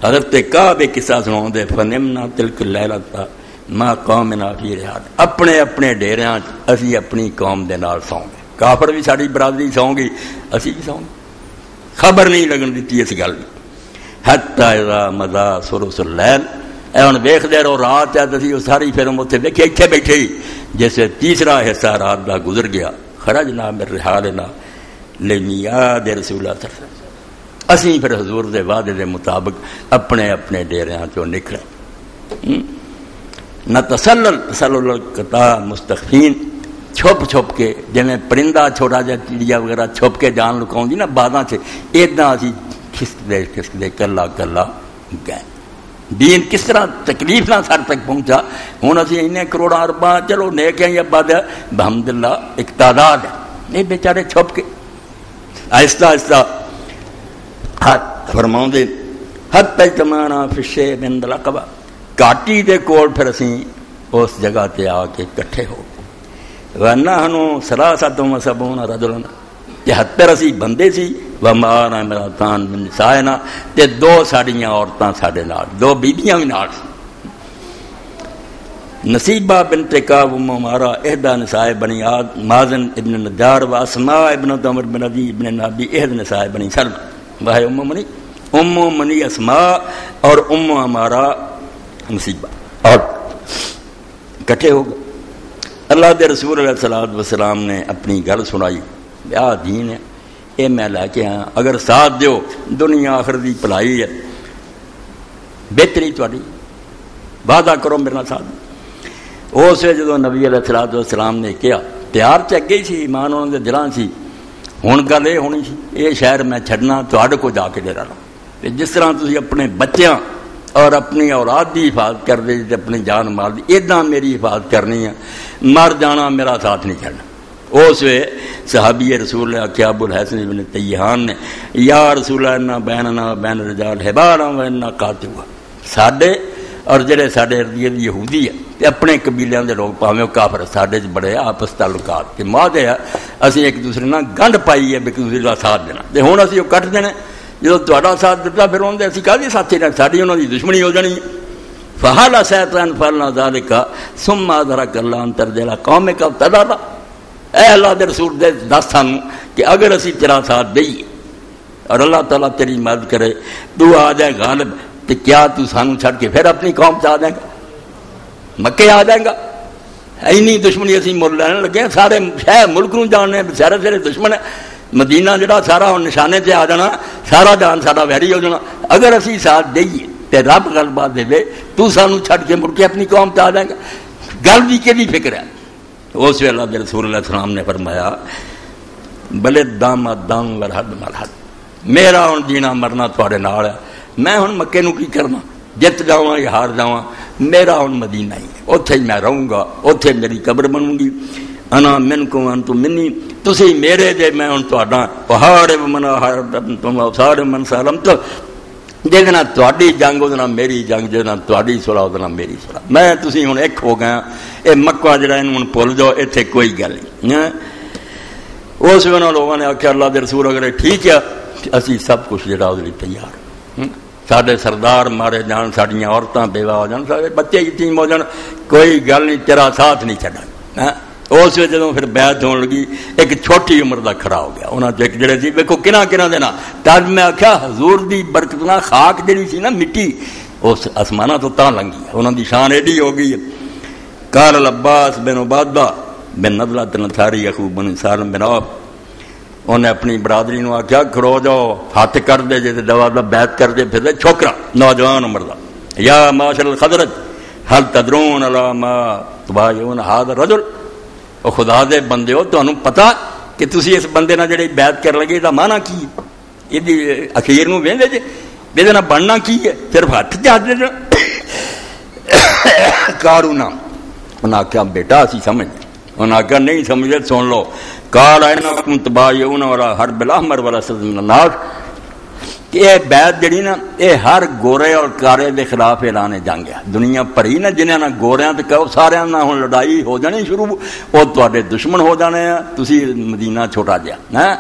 حضرت کعب ایک قصہ سناؤں دے فنمنا تلک لیلۃ ما قومنا فی رحال اپنے اپنے ڈیریاں اسی اپنی قوم دے نال سوں گے کافر بھی ساری برادری سوں گی اسی بھی سوں گے خبر نہیں لگن دیتی اس گل کی حتی اذا مضا ثلث اللیل اے ہن ویکھدے رہو رات ہے تے وہ ساری پھر اوتھے ویکھے ایتھے بیٹھے جیسے تیسرا حصہ رات دا گزر گیا خرجنا من رحالنا لمیعاد رسول اللہ صلی اللہ علیہ وسلم اسی پھر حضور دے وعدے دے مطابق اپنے اپنے ڈیریاں چوں نکلے نہ تسلل القطاع مستخفین چھپ چھپ کے جویں پرندہ چھوٹا جا چڑیا وغیرہ چھپ کے جان لکاؤں نا باداں سے ایداں اسی کھسکدے کلا کلا گئے دین کس طرح تکلیف نہ سر تک پہنچا ہوں اسی اِن کروڑاں ارباں چلو نیک ہیں یا بد ہے بحمد اللہ ایک تعداد ہے یہ بیچارے چھپ کے آہستہ آہستہ ہاتھ فرماؤں دے حد تک تمانا فشے بند العقبہ کاٹی دے کول پھر اسی اس جگہ تے آ کے کٹھے ہو وَنَحْنُ ثَلَاثَةٌ وَسَبْعُونَ رَجُلًا کہ 70 بندے سی وَمَعَنَا امْرَأَتَانِ مِن نِسَائِنَا تے 2 ساڈیاں عورتاں ساڈے نال 2 بیبیاں بھی نال سی نصیبہ بنت کعب ام عمارہ احدى نساء بنی مازن ابن نجار و اسماء ابن عمر بن عدی ابن نابی احد نساء بنی سلمہ وہ ام منی اسماء اور ام عمارہ نصیبہ اور کٹھے ہو گئے اللہ دے رسول علیہ الصلوۃ والسلام نے اپنی گل سنائی آ دین ہے یہ میں لے کے آیا اگر ساتھ دیو دنیا آخر دی بھلائی ہے بہتری تہاڈی وعدہ کرو میرے نال ساتھ اس جدو نبی علیہ الصلوۃ والسلام نے کہا تیار تے اگے ہی سی ایمان انہاں دے دلاں سی ہن گل یہ ہونی سی یہ شہر میں چھڈنا تہاڈے کو جا کے ڈیرا لاؤں جس طرح تسی اپنے بچیاں اور اپنی اولاد دی حفاظت کر دے اپنی جان مال دی اداں میری حفاظت کرنی ہے مر جانا میرا ساتھ نہیں چھڑنا اس وے صحابی رسول اللہ کہ ابو الحسن ابن تیہان نے یا رسول اللہ بیننا بین الرجال حبالا و انا قاتوا ساڈے اور جڑے ساڈے ارد یہودی ہے تے اپنے قبیلیاں دے لوگ پاویں کافر ساڈے چ بڑے آپس تعلقات کہ ماں دے اسی ایک دوسرے نال گنڈ پائی ہے ایک دوسرے دا ساتھ دینا تے ہن اسی کٹ دینا جدو تہاڈا ساتھ دتا پھر اون دے اسی کادی ساتھی نے ساڈی انہاں دی دشمنی ہو جانی فحال شیطان فعلنا ذلك ثم ادرك الله ان ترجع قومك تدار اے اللہ دے رسول دے دس سانوں کہ اگر اسی تیرا ساتھ دئیے اور اللہ تعالیٰ تیری مدد کرے تو آ جائے غالب تو کیا تو سانوں چھڑ کے پھر اپنی قوم سے آ جائے گا مکے آ جائے گا اینی دشمنی اسی مل لینے لگے ہیں سارے شہر ملک نوں جاننے سارے سارے دشمن ہے مدینہ جڑا سارا ہن نشانے سے آ جانا سارا جان سارا ویری ہو جانا اگر اسی ساتھ دئیے تے رب غلبہ دے تو سانوں چھڑ کے مڑ کے اپنی قوم سے آ جائے گا گل دی کیڑی فکر ہے اس ویلے اللہ رسول اللہ السلام نے فرمایا بلے دام دام ورحد مرحد میرا ہن جینا مرنا تواڈے نال ہے میں ہن مکے نو کی کرنا جت جاواں یا ہار جاواں میرا ہن مدینہ ہی ہے اوتھے ہی میں رہوں گا اوتھے میری قبر بنوں گی انا منکم انتم منی تسی میرے جے میں ہن تواڈا پہاڑ من تم سارے من سلام تو جہاں تہاڈی جنگ وہ میری جنگ جہاں تہاڈی صلح وہ میری صلح میں تسی ہن ایک ہو گیا یہ مکہ جڑا ہن بھول جاؤ اتنے کوئی گل نہیں اس ویلے لوگوں نے آخیا اللہ دے رسول اگر ٹھیک ہے اسی سب کچھ جڑا اس لیے تیار سارے سردار مارے جان ساڈیاں عورتاں بیوہ ہو جان سارے بچے یتیم ہو جان کوئی گل نہیں تیرا ساتھ نہیں چھڈا اس جدوں پھر بیعت ہون لگی ایک چھوٹی عمر دا کھڑا ہو گیا انہاں ایک جڑے سی ویکھو کنہ دینا تاج میں آخیا حضور دی برکت نال خاک جڑی سی نا مٹی اس آسمانہ تو تاں لنگی انہاں دی شان ایڈی ہو گئی ہے. قال العباس بن عبادہ بن نضلہ الانصاری اخو بن سالم بن عوف انہیں اپنی برادری نو آخیا کھڑو جاؤ ہاتھ کر دے جے دوا دا بیعت کر دے پھر چھوکرا نوجوان عمر دا یا معاشر الخضرج هل تدرون علی ما تبایعون هذا الرجل او خدا دے بندے ہو تانوں پتہ کہ تسی اس بندے نال جڑی بیعت کر لگے دا معنی کی ہے ایدی اخیر نو ویندے جے بیدے نال بننا کی ہے صرف ہاتھ تے ہاتھ دے قارون انہاں کہا بیٹا اسی سمجھ انہاں کہا نہیں سمجھے سن لو قال انکم تبایعون ولا حرب الاحمر ولا صد من الناس کہ یہ بیعت جڑی نا یہ ہر گورے اور کارے دے خلاف اعلان جنگ ہے. دنیا بھری نا جنہاں نال گوریاں تے کہو سارے نال ہن لڑائی ہو جانی شروع او تواڈے دشمن ہو جانے ہیں تسی مدینہ چھوٹا جیا ہاں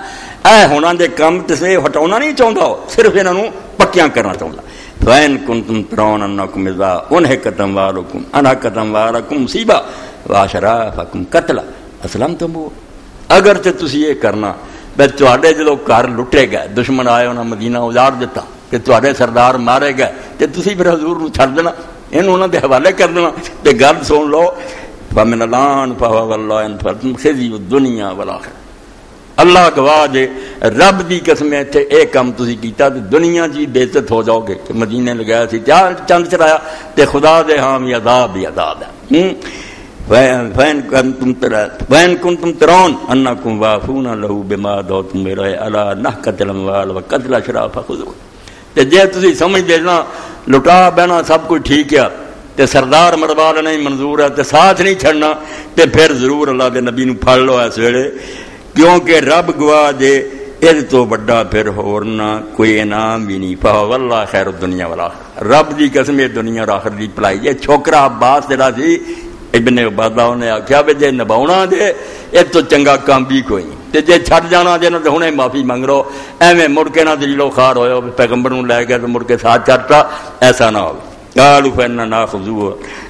اے ہونا دے کم تے ہٹاونا نہیں چاہندا صرف انہاں نوں پکیاں کرنا چاہندا. فین کنتم ترون انکم اذا انہکت اموالکم انہکت اموالکم مصیبہ واشرافکم قتل اسلمتم اگر تے تسی یہ کرنا بس تواڈے جدوں گھر لٹے گئے دشمن آئے انہاں مدینہ اجاڑ دیتا کہ تواڈے سردار مارے گئے تے تسی پھر حضور نوں چھڈ دینا اینوں انہاں دے حوالے کر دینا تے گل سن لو فمن الان فهو والله ان فتم خزي الدنيا والاخره اللہ گواہ دے رب دی قسم تے اے کم تسی کیتا تے دنیا جی بے عزت ہو جاؤ گے کہ مدینے لگایا سی چند چرایا تے خدا دے ہاں عذاب ہی عذاب ہے. وَإِن كُنتُمْ تَرَوْنَ أَنَّكُمْ وَافُونَ لَهُ بِمَا دَعَوْتُمْ إِلَيْهِ عَلَىٰ نَحْقَةِ الْأَمْوَالِ وَقَتْلِ الْأَشْرَافِ فَخُذُوهُ تے جے تسی سمجھ دے نا لٹا بہنا سب کچھ ٹھیک ہے تے سردار مروا لینا ہی منظور ہے تے ساتھ نہیں چھڑنا تے پھر ضرور اللہ دے نبی نو پھڑ لو اس ویلے کیونکہ رب گواہ دے اس تو بڑا پھر ہورنا کوئی انعام بھی نہیں. فَهُوَ وَاللَّهُ خَيْرُ الدُّنْيَا وَالْآخِرَةِ رب دی قسم یہ دنیا اور آخرت دی بھلائی ہے. چھوکرا عباس جڑا سی ابن عبادہ نے آخیا بھی جے نبھاؤنا دے ایک تو چنگا کام بھی کوئی تے جے چھڈ جانا جے نہ ہنے معافی منگ لو ایویں مڑ کے نہ دلیلو خار ہوئے پیغمبر نوں لے گئے تو مڑ کے ساتھ چھڈتا ایسا نہ ہو. قالوا فإننا ناخذوه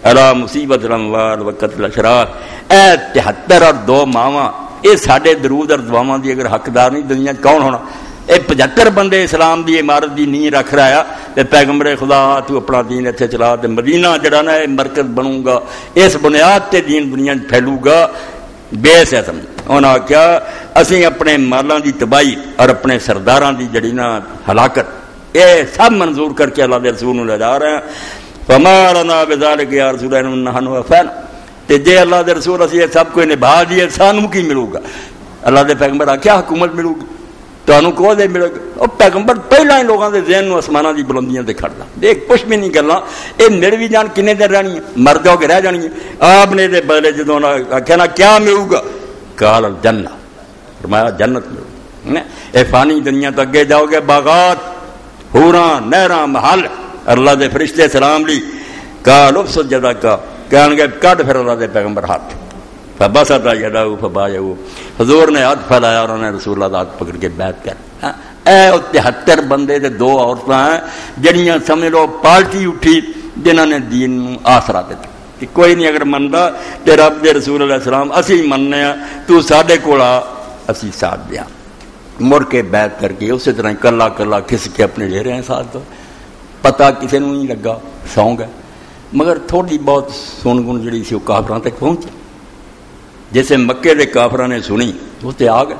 على مصیبۃ الاموال وقتل الاشراف اے 73 اور 2 ماواں اے ساڈے درود اور دعاواں دی اگر حقدار نہیں دنیا کون ہونا. اے 75 بندے اسلام دی عمارت دی نیند رکھ رہا تے پیغمبر خدا تو اپنا دین ایتھے چلا تے مدینہ جڑا نا مرکز بنوں گا اس بنیاد تے دین دنیا پھیلو گا بیس ہے سمجھ. انہاں کیا اسی اپنے مالاں دی تباہی اور اپنے سرداراں دی جڑی نا ہلاکت اے سب منظور کر کے اللہ دے رسول نوں لے جا رہے ہیں. فما لنا بذلک یا رسول اللہ نحن وفانا تے جے اللہ دے رسول اسی سب کو نبھا دیے سانوں کی ملو گا. اللہ دے پیغمبر کیا حکومت ملو گی تانوں کو دے ملے گا. او پیغمبر پہلا ہی لوگاں دے ذہن نو آسماناں دی بلندیاں تے کھڑدا دیکھ کچھ بھی نہیں کرنا اے میرے بھی جان کنے دیر رہنی ہے مر جاؤ گے رہ جانی ہے. آپ نے دے بدلے جدوں کہنا کیا ملو گا قال الجنہ فرمایا جنت ملو گی. اے فانی دنیا تو اگے جاؤ گے باغات حوراں نہراں محل اللہ دے فرشتے سلام لی قال افسد جدا کا کہن گے کڈ پھر اللہ دے پیغمبر ہاتھ فبسط یدہ فبایعوا حضور نے ہاتھ پھیلایا اور انہوں نے رسول اللہ ہاتھ پکڑ کے بیعت کر. اے 73 بندے تے 2 عورتاں ہیں جڑیاں سمجھ لو پارٹی اٹھی جنہاں نے دین نوں آسرا دتا کہ کوئی نہیں اگر مندا تے رب دے رسول علیہ السلام اسی مننے ہاں تو ساڈے کول آ اسی ساتھ دیاں. مڑ کے بیعت کر کے اسی طرح کلا کلا کھس کے اپنے لے رہے ہیں ساتھ. پتہ کسی نوں نہیں لگا سو گئے مگر تھوڑی بہت سن گن جڑی سی وہ کافراں تک پہنچی. جیسے مکے دے کافراں نے سنی وہ تے آ گئے.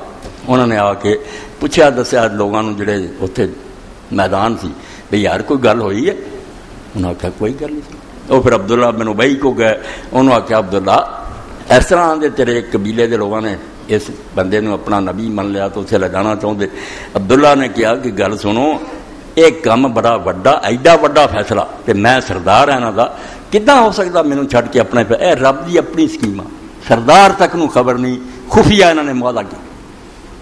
انہوں نے آ کے پوچھا دسیا لوگاں نوں جڑے اتنے میدان سی بھئی یار کوئی گل ہوئی ہے. انہوں نے کہا کوئی گل نہیں. وہ پھر عبداللہ بن ابی کو گئے. انہوں نے آخیا عبداللہ اس طرح دے تیرے قبیلے دے لوگوں نے اس بندے نوں اپنا نبی من لیا تو اسے لے جانا چاہتے. عبداللہ نے کہا کہ گل سنو ایک کام بڑا وڈا ایڈا وڈا فیصلہ کہ میں سردار ہاں انہاں دا کداں ہو سکتا مینوں چھڈ کے اپنے اے رب دی اپنی سکیم سردار تک نو خبر نہیں خفیہ انہوں نے معاہدہ کیا.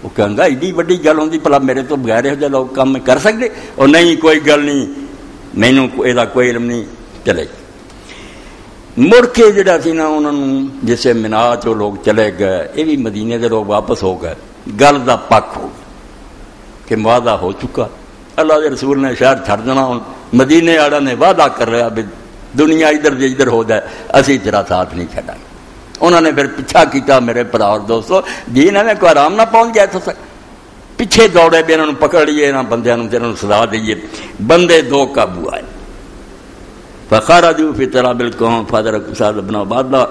وہ کہنگا ایڈی وڈی گل ہوندی بھلا میرے تو بغیر یہ جہاں لوگ کام کر سکتے. اور نہیں کوئی گل نہیں مینوں یہ کوئی علم نہیں چلے. مڑ کے جڑا سی نا انہوں نے جسے منا چو لوگ چلے گئے یہ بھی مدینے دے لوگ واپس ہو گئے. گل دا پک ہو گیا کہ معاہدہ ہو چکا. اللہ دے رسول نے شہر چھڑ دینا. ہوں مدینے والا نے وعدہ کر رہا بھی دنیا ادھر دے ادھر ہو جائے اسی تیرا ساتھ نہیں چھڈا. انہوں نے پھر پیچھا کیتا میرے بھرا اور دوستو، دین ہے کوئی آرام نہ پہنچ گیا تو پیچھے دوڑے بھی انہوں پکڑ لیے، انہوں بندیاں انہوں سزا دئیے، بندے دو قابو آئے۔ فخرجوا فی طلب القوم فادرکوا سعد بن عبادہ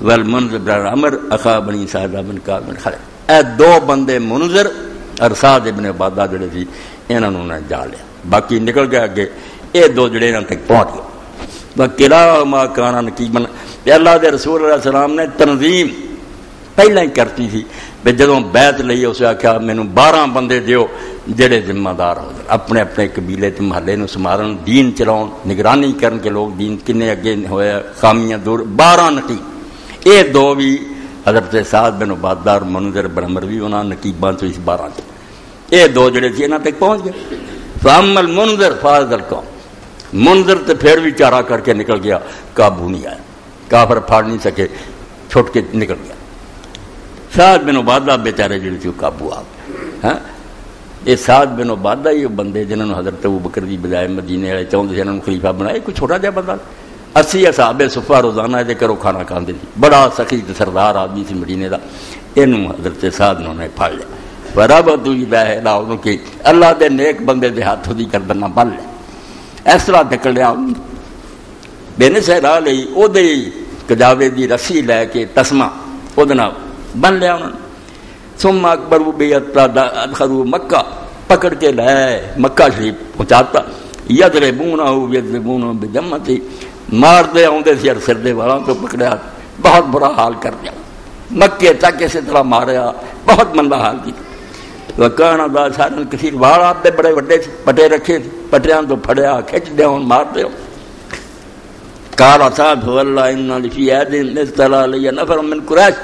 والمنذر بن عمر اخا بنی سعد بن کعب بن خالد، اے دو بندے منذر اور سعد بن عبادہ جڑے سی انہوں نے جا لیا، باقی نکل گیا اگے، یہ دو جڑے انہوں تک پہنچ گئے۔ وَكِلَاهُمَا كَانَ نَقِيبًا، اللہ دے رسول علیہ السلام نے تنظیم پہلے ہی کرتی تھی، جدوں بیعت لئی اسے آخیا مینوں 12 بندے دیو جڑے ذمہ دار ہو اپنے اپنے قبیلے تے محلے نوں سنبھالن، دین چلاؤن، نگرانی کرن کے لوگ دین کنے اگے ہوئے خامیاں دور، 12 نقیب، یہ دو بھی حضرت سعد بن عبادہ اور منذر بن عمر بھی انہاں نقیباں تو اس 12 چ، یہ دو جڑے سی انہاں تک پہنچ گئے۔ فَأَمَّا الْمُنذِرُ فَأَخَذَ الْقَوْمَ، منذر تے پھر بھی چارہ کر کے نکل گیا، قابو نہیں آیا، کافر پھاڑ نہیں سکے، چھوٹ کے نکل گیا۔ سعد بن عبادہ بیچارے جڑے تھے قابو آ گئے۔ یہ سعد بن عبادہ یہ بندے جنہوں نے حضرت ابوبکر دی بجائے مدینے والے چاہتے تھے انہوں نے خلیفہ بنایا، کوئی چھوٹا جہا بندہ 80 اصحاب صفہ روزانہ یہ کرو کھانا کھاندے تھے، بڑا سخی سردار آدمی سی مدینے دا، اینوں حضرت سعد نے پھڑ لیا۔ فربطوا بِاللہ انہوں کہ اللہ دے نیک بندے دے ہاتھوں دی گردن بن لے، اس طرح ڈکڑ لیا بین صحرا لئی او دے کجاوے دی رسی لے کے تسمہ او دے نال بن لیا انہوں نے۔ ثم اکبروا ادخلوا مکہ، پکڑ کے لائے مکہ شریف پہنچاتا، یضربونہ بجمتی، مار دے آؤندے سی سر دے والاں تو پکڑیا، بہت برا حال کر دیا، مکے تک اسی طرح ماریا، بہت مندا حال کی۔ وکانا دا سارن کثیر، وال آپ دے بڑے وڈے پٹے رکھے، پٹیاں تو پھڑیا کھچ دیا ہوں مار دے۔ قال اصحاب واللہ انا لفی عہد استلا علی نفر من قریش،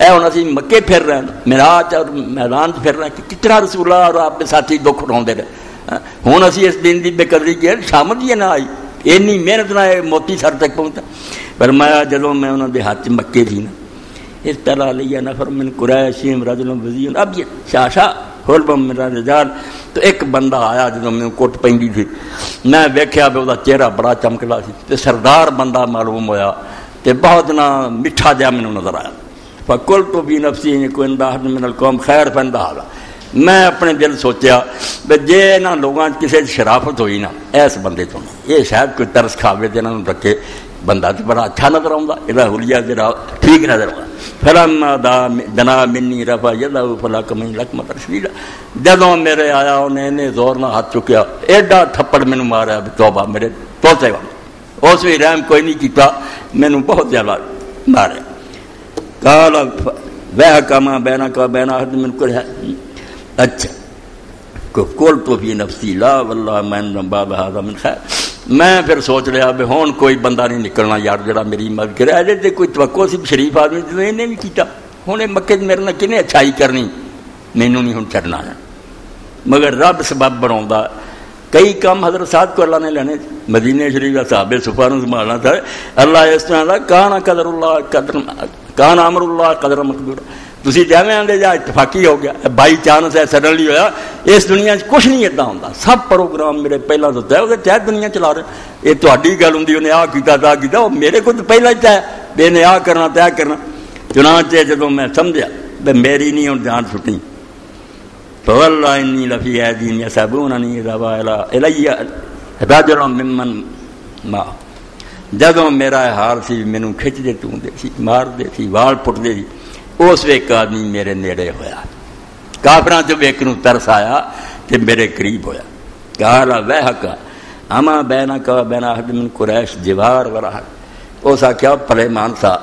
اے ہن اسی مکے پھر رہے ہیں، معراج اور میدان پھر رہے ہیں، کتنا رسول اللہ اور آپ کے ساتھی دکھ اٹھاؤندے رہے، ہن اسی اس دن دی بے قدری کی شامت ہی نہ آئی، اینی محنت نہ موتی سر تک پہنچا۔ فرمایا جدوں میں انہاں دے ہاتھ مکے تھی نا، اس طرح علی نفر من قریش رجل وزیر ابیض شاشا حلم من رجال، تو ایک بندہ آیا جدوں میں کوٹ پیندی تھی، میں ویکھیا بھی وہ چہرہ بڑا چمکدا سی تے سردار بندہ معلوم ہویا تے بہت نہ میٹھا جہا مینوں نظر آیا۔ فقلت فی نفسی ان کوئی احد من القوم خیر فندہ، میں اپنے دل سوچیا کہ جے انہاں لوگاں کسی شرافت ہوئی نا اس بندے تو یہ شاید کوئی ترس کھاوے تے انہاں نوں رکھے، بندہ تو بڑا اچھا نظر آؤں گا، یہ حلیہ ذرا ٹھیک نظر آؤں گا۔ فلما دنا منی رفع یدہ فلک من لکمۃ رشیدہ، جدوں میرے آیا انہیں نے زور نہ ہاتھ چکیا، ایڈا تھپڑ مینوں مارا توبہ میرے توتے والا، اس بھی رحم کوئی نہیں کیتا، مینوں بہت زیادہ مارے۔ قال ویحک ما بینک و بین احد من قریش، اچھا قلت فی نفسی لا واللہ من بعد ھذا من خیر، میں پھر سوچ رہا بھی ہون کوئی بندہ نہیں نکلنا یار جڑا میری مدد کرے، اجے تے کوئی توقع سی شریف آدمی جدوں انہیں بھی کیتا، ہن مکے میرے نال کنے اچھائی کرنی، مینوں نہیں ہن چھڈنا ہے، مگر رب سبب بناوندا۔ کئی کام حضرت سعد کو اللہ نے لینے، مدینے شریف کا صحابہ صفہ نوں سنبھالنا تھا، اللہ اس طرح دا کان قدر اللہ قدر کان امر اللہ قدر مقدور، تسی جاویں آندے جا اتفاقی ہو گیا، بائی چانس ہے سڈنلی ہویا، اس دنیا کچھ نہیں ادا ہوندا، سب پروگرام میرے پہلا تو طے ہو گئے، تحت دنیا چلا رہے، یہ تہاڈی گل ہوندی انہیں آ کیتا تا کیتا، وہ میرے کو تو پہلا ہی طے بے نے آ کرنا طے کرنا۔ چنانچہ جدوں میں سمجھا بے میری نہیں ہن جان چھٹی، فواللہ انی لفی عہدین یسبوننی اذا الی رجل ممن ما، جدوں میرا حال سی مینوں کھچ دے ٹوندے سی، مار دے سی، وال پٹ دے سی، اس ویک آدمی میرے نیڑے ہویا، کافراں چ ویک نوں ترس آیا تے میرے قریب ہویا۔ قال ویحک اما بینک و بین احد من قریش جوار ورحل، اس آخیا پلے مانسا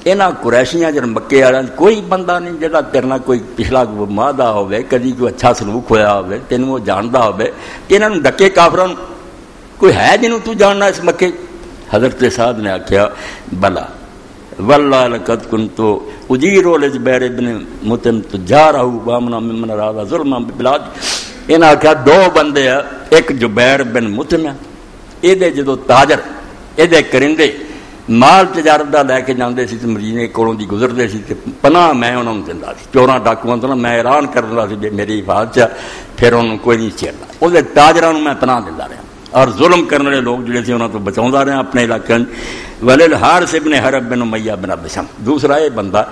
انہاں قریشیاں جڑ مکے والے کوئی بندہ نہیں جڑا تیرے نال کوئی پچھلا معاہدہ ہوے، کدی کوئی اچھا سلوک ہویا ہوے، تینوں وہ جاندا ہوے، انہاں نوں ڈکے کافراں کوئی ہے جنوں تو جاننا اس مکے؟ حضرت سعد نے آخیا بلا واللہ لقد کنت اجیر لجبیر ابن مطعم تجارہ وامنا ممن اراد ظلما ببلاد، انہاں آخیا دو بندے ہیں، ایک جبیر بن مطعم ہے، یہ جدو تاجر یہ کرندے مال تجارت دا لے کے جاندے سی تے مدینے کولوں دی گزردے سی تے پناہ میں انہاں نوں دیندا سی، چوراں ڈاکواں تو میں اعلان کردا سی میری حفاظت چ، پھر انہوں کوئی نہیں چھیڑدا، وہ تاجراں نوں میں پناہ دیندا رہا، اور ظلم کرنے والے لوگ جڑے سی انہاں تو بچاوندا رہا اپنے علاقے۔ وللحارث ابن حرب بن امیہ بن ابی شمس. دوسرا یہ بندہ،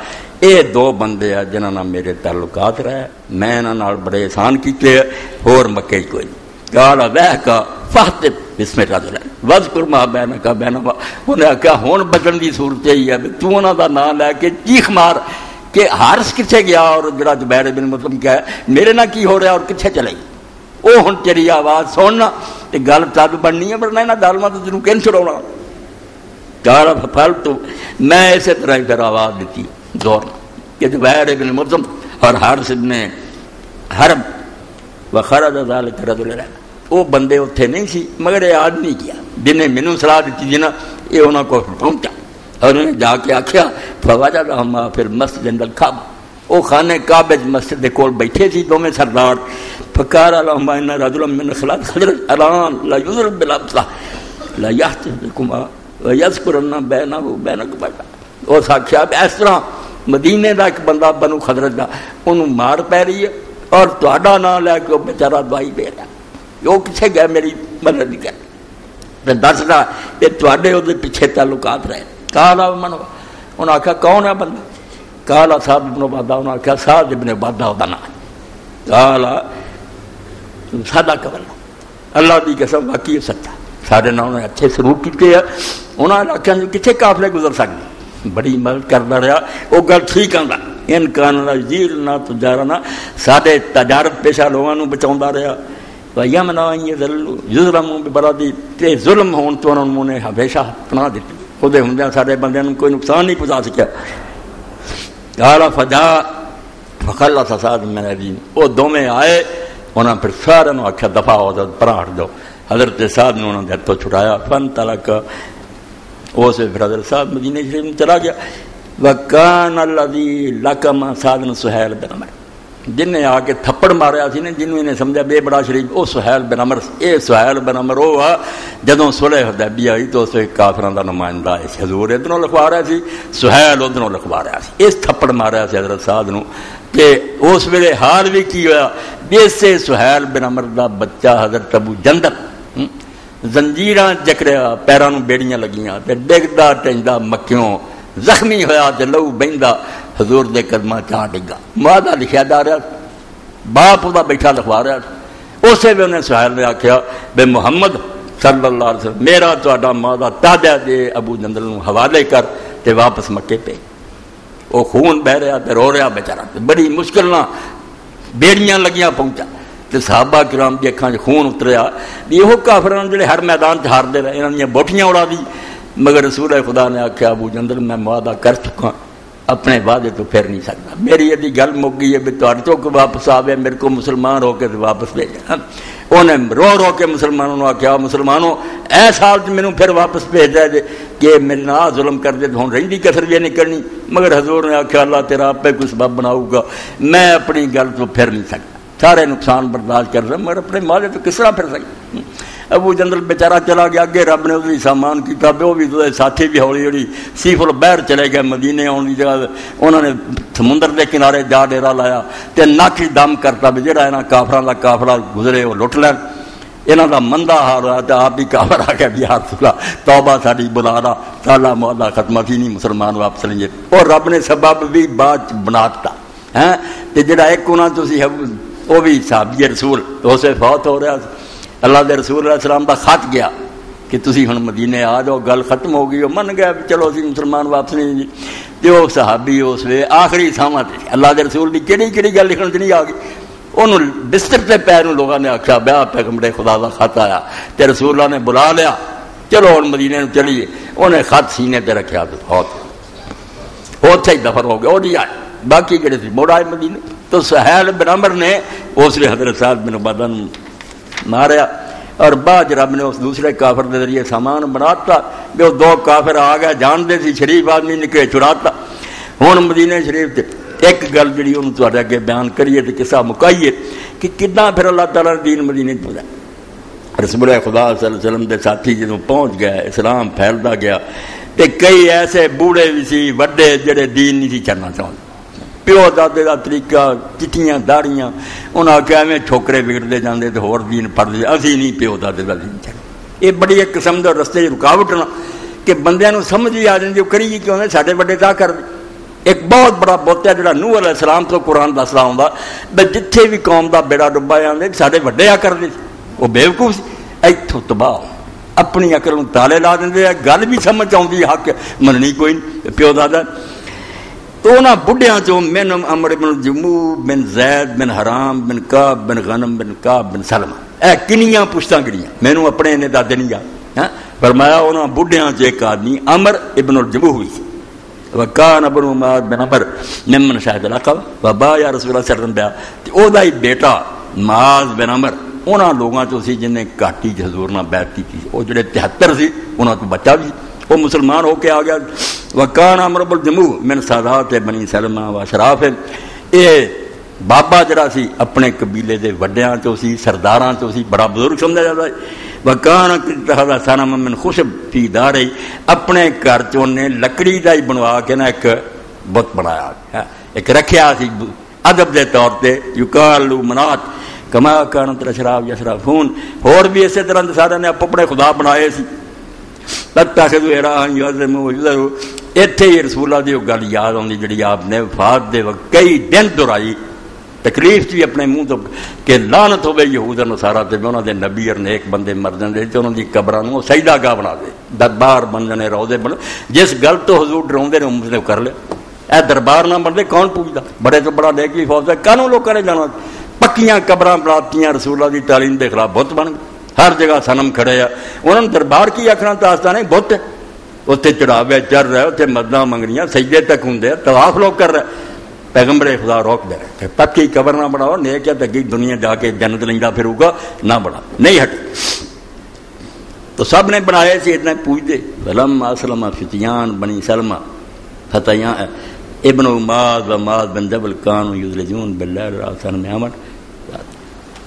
یہ دو بندے ہیں جنہاں نال میرے تعلقات رہے، میں انہاں نال بڑے احسان کیتے اور مکے کوئی نہیں. قال وحکا فاحتب بسم الرجل واذکر ما بینک بینہما. انہیں کہا ہن بچن دی صورت یہی ہے تو انہاں دا نام لے کے چیخ مار کہ حارث کتھے گیا اور جڑا زبیر بن مطعم کیا ہے میرے نال کی ہو رہا اور کتھے چلے گئی. وہ ہن تیری آواز سننا تے گل تد بننی ہے، ورنہ انہاں ظالماں تے تینوں کین چھڑاونا. قال ففعلت، میں اسی طرح پھر آواز دیتی زور کہ زبیر بن مطعم اور حارث بن حرب وخرج ذلك الرجل. وہ بندے اتنے نہیں سی مگر یہ آدمی کیا جنہیں مینوں صلاح دیتی نا یہ انہوں کو پہنچا اور انہیں جا کے آخیا فوجدہما فی المسجد عند الکعبہ. وہ خانے کعبے مسجد دے کول بیٹھے سی دونوں سردار. فقال لهما ان رجلا من خلال خضر الان لا يضرب بالابصار لا يحتجكما ويذكرن بينه وبينكم. اس آخیا اس طرح مدینے کا ایک بندہ بنو خضرت کا انہوں مار پی رہی ہے اور تہاڈا نام لے کے وہ بیچارہ دوائی پی رہا. وہ کتنے گیا میری مدد نہیں کر دس رہا کہ تھوڑے وہ پیچھے تعلقات رہے. کالا من انہیں آخیا کون ہے بندہ؟ کالا صاحب ابن عبادہ. انہیں آخیا صاحب ابن عبادہ وہ نام. کالا سادہ قبل اللہ کی قسم واقعی سچا سارے نام نے اچھے سلوک کیتے ہیں. انہوں نے آخیا کتنے قافلے گزر سکتے، بڑی مدد کرتا رہا. وہ گل ٹھیک آتا ان کان جیر نہ تجارنا سارے تجارت پیشہ لوگوں بچا رہا. یمنا ظلم برادی تے ظلم ہون تو انہوں نے ہمیشہ پناہ دیتی. خود ہوں سارے بندے کوئی نقصان نہیں پہنچا سکیا. قال فجا فخلص سعد من الدین. وہ دونوں آئے انہوں نے پھر سارے آخیا دفاع ہو جاؤ پرا ہٹ جاؤ. حضرت سعد نے انہوں نے ہاتھوں چھڑایا. فن تلک اس پھر حضرت سعد مدینے شریف میں چلا گیا. وکان الذی لکم سعد سہیل بن عمر. جن نے آ کے تھپڑ ماریا سی نا جنہوں نے سمجھا بے بڑا شریف وہ سہیل بن عمر. یہ سہیل بن عمر وہ آ جدوں صلح حدیبیہ آئی تو اس کافراں دا نمائندہ ہے. حضور ادھروں لکھوا رہا سی سہیل ادھروں لکھوا رہا سی. اس تھپڑ ماریا سی حضرت سعد نو کہ اس ویلے حال بھی کی ہوا جیسے سہیل بن عمر دا بچہ حضرت ابو جندل زنجیراں جکڑیا پیراں نو بیڑیاں لگیاں تے ڈگدا ٹیندا مکیوں زخمی ہویا تے لہو بہندا حضور دے قدماں چاہ ڈگا. مادا لکھیا جا رہا باپ دا بیٹھا لکھوا رہا. اسے بھی انہیں سہیل نے آخیا بے محمد صلی اللہ علیہ وسلم میرا تہاڈا مادا تاجا دے ابو جندل نو حوالے کر تے واپس مکے پہ. وہ خون بہ رہا تے رو رہا بیچارہ بڑی مشکل نہ بیڑیاں لگیاں پہنچا تے صحابہ کرام دی اکھاں وچ خون اتریا. یہ کافراں جڑے ہر میدان چ ہارتے رہے انہاں دیاں بوٹیاں اڑا دی. مگر رسول خدا نے آخیا ابو جندل میں وعدہ کر چکا اپنے وعدے تو پھر نہیں سکتا. میری یہ گل مک گئی ہے بھی تہاڈے تو کہ واپس آوے میرے کو مسلمان ہو کے واپس بھیجا. انہیں رو رو کے مسلمانوں نے آخیا مسلمانوں اے سال مینوں پھر واپس بھیج دے جے کہ میرے نال ظلم کر دے تو ہن رہندی کسر بھی نہیں کرنی. مگر حضور نے آخیا اللہ تیرا آپ پہ کوئی سبب بناؤ گا میں اپنی گل تو پھر نہیں سکتا. سارے نقصان برداشت کر رہا مگر اپنے مالے تو کس طرح پھر سکتا. ابو جندل بیچارہ چلا گیا اگے رب نے وہ سامان کیا وہ بھی ساتھی بھی ہولی ہولی سیف البحر چلے گئے مدینے آنے کی جگہ. انہوں نے سمندر کے کنارے جا ڈیرا لایا تے نک دم کرتا بھی جہاں یہاں کافراں کا قافلہ گزرے وہ لٹ لین. یہاں کا مندہ حال ہوا تو آپ بھی کافر آ گیا بھی ہاتھ سلا توبہ ساری بلا رہا سالہ معاہدہ ختم تھی نہیں مسلمان واپس لیں گے. اور رب نے سبب بھی بعد بنا دیتا ہے. تو جڑا ایک انہوں تھی وہ بھی صحابی رسول اسے فوت ہو رہا. اللہ دے رسول علیہ السلام دا خط گیا کہ تسی ہن مدینے آ جاؤ گل ختم ہو گئی. وہ من گیا چلو اسی مسلمان واپس نہیں جی. جو صحابی اس وے آخری تھاواں تے اللہ دے رسول دی کیڑی کیڑی گل لکھن تے نہیں آ گئی. انہوں بستر تے پیر لوگوں نے آخیا بیا پیغمبر خدا دا خط آیا تے رسول اللہ نے بلا لیا چلو ہن مدینے نوں چلیے. انہیں خط سینے تے رکھیا تو بہت اوتھے ہی دفن ہو گیا. وہ نہیں آئے باقی جڑے سی مڑ آئے مدینے. تو سہیل بن عمر نے اس لیے حضرت سعد بن عبادہ ماریا اور بعد رب نے اس دوسرے کافر کے ذریعے سامان بناتا بھی وہ دو کافر آ گئے جانتے سی شریف آدمی نکلے چھڑاتا. ہوں مدینے شریف تے ایک گل جی انہوں تے اگے بیان کریے تو قصہ مکائیے کہ کداں پھر اللہ تعالیٰ نے دین مدینے پہنچا. رسول خدا صلی اللہ علیہ وسلم کے ساتھی جدوں پہنچ گئے اسلام پھیلتا گیا تو کئی ایسے بوڑھے بھی سی وڈے جڑے دین نہیں سی چڑھنا چاہتے. پیو دادے کا طریقہ چٹیاں داڑیاں انہیں آخیا میں ٹھوکرے بگڑتے جاندے تو ہور دین پڑھتے اسی نہیں پیو دادے کا دین چڑھ. یہ بڑی ایک قسم کا رستے رکاوٹ نہ کہ بندیاں نوں سمجھ ہی آ جاندی کری کیوں نے ساڈے وڈے تا کر دے۔ ایک بہت بڑا بت ہے جڑا نوح علیہ السلام تو قرآن دسدا ہوندا بے جتھے بھی قوم دا بیڑا ڈبا جاندے ساڈے وڈے آ کر دے وہ بیوقوف سی ایتھوں تباہ اپنی عقل نوں تالے لا دیندے ہیں گل بھی سمجھ آؤندی حق مننی کوئی نہیں پیو دادا تو انہاں بڈھیاں چوں من عمر بن جموع بن زید بن حرام بن کعب بن غنم بن کعب بن سلمہ اے کنیاں پشتاں گڑیاں مینوں اپنے نے دادے نہیں یاد فرمایا انہاں بڈھیاں چ ایک آدمی عمر ابن الجموع ہوئی سی وکان ابن عمر بن عمر ممن شاہد العقبہ وبا یا رسول اللہ صلی اللہ علیہ وسلم بیا تے او دا ہی بیٹا معاذ بن عمر انہاں لوگاں چوں سی جن نے گھاٹی چ حضور نال بیعت کیتی او جڑے 73 سی انہاں تو بچہ بھی وہ مسلمان ہو کے آ گیا وکان عمر بن الجموع من سادات بنی سلمہ و اشراف اے بابا جڑا سی اپنے قبیلے دے وڈیاں چوں سی سرداراں چوں سی بڑا بزرگ سمجھا جاتا ہے وکان اتخذ صنما من خشب فی دارہ اپنے گھر چوں نے لکڑی دا ہی بنوا کے نا ایک بت بنایا ایک رکھیا سی ادب دے طور تے یقال منات کما کانت الاشراف یشرفون اور بھی اسی طرح سارے نے اپنے خدا بنائے سی تتخذوا الہا یعظموا یذروا ایتھے ہی رسول اللہ دی وہ گل یاد آندی جڑی آپ نے وفات دے وقت کئی دن دہرائی تکلیف بھی اپنے منہ تو کہ لعنت ہوے یہود نصارا تے انہاں دے نبی اور نیک بندے مر جاندے تے انہاں دی قبراں نوں سجدہ گاہ بنا دے دربار بن جانے روضے بن جس گل تو حضور ڈراوندے نے امت نے کر لیا اے دربار نہ بندے کون پوچھدا بڑے تو بڑا نیک بھی فوج ہے کانوں لوکاں نے جانا پکیاں قبراں بناتیاں رسول اللہ دی تعلیم دے خلاف بت بن گئے ہر جگہ صنم کھڑے انہوں نے دربار کی آخنا تاستا نہیں بت اتنے چڑھاوے چڑھ رہے اتنے مداں منگنیاں سجدے تک ہوں طواف لوگ کر رہے پیغمبر خدا روک دے رہے پکی قبر نہ بناؤ نیک ہے تکی دنیا جا کے جنت لینا پھر ہوگا نہ بنا نہیں ہٹ تو سب نے بنائے سی اتنا پوچھتے فلم اسلم فتیان بنی سلمہ فتیان ابن معاذ و معاذ بن جبل کانوا یذلجون باللیل راسن میں عمر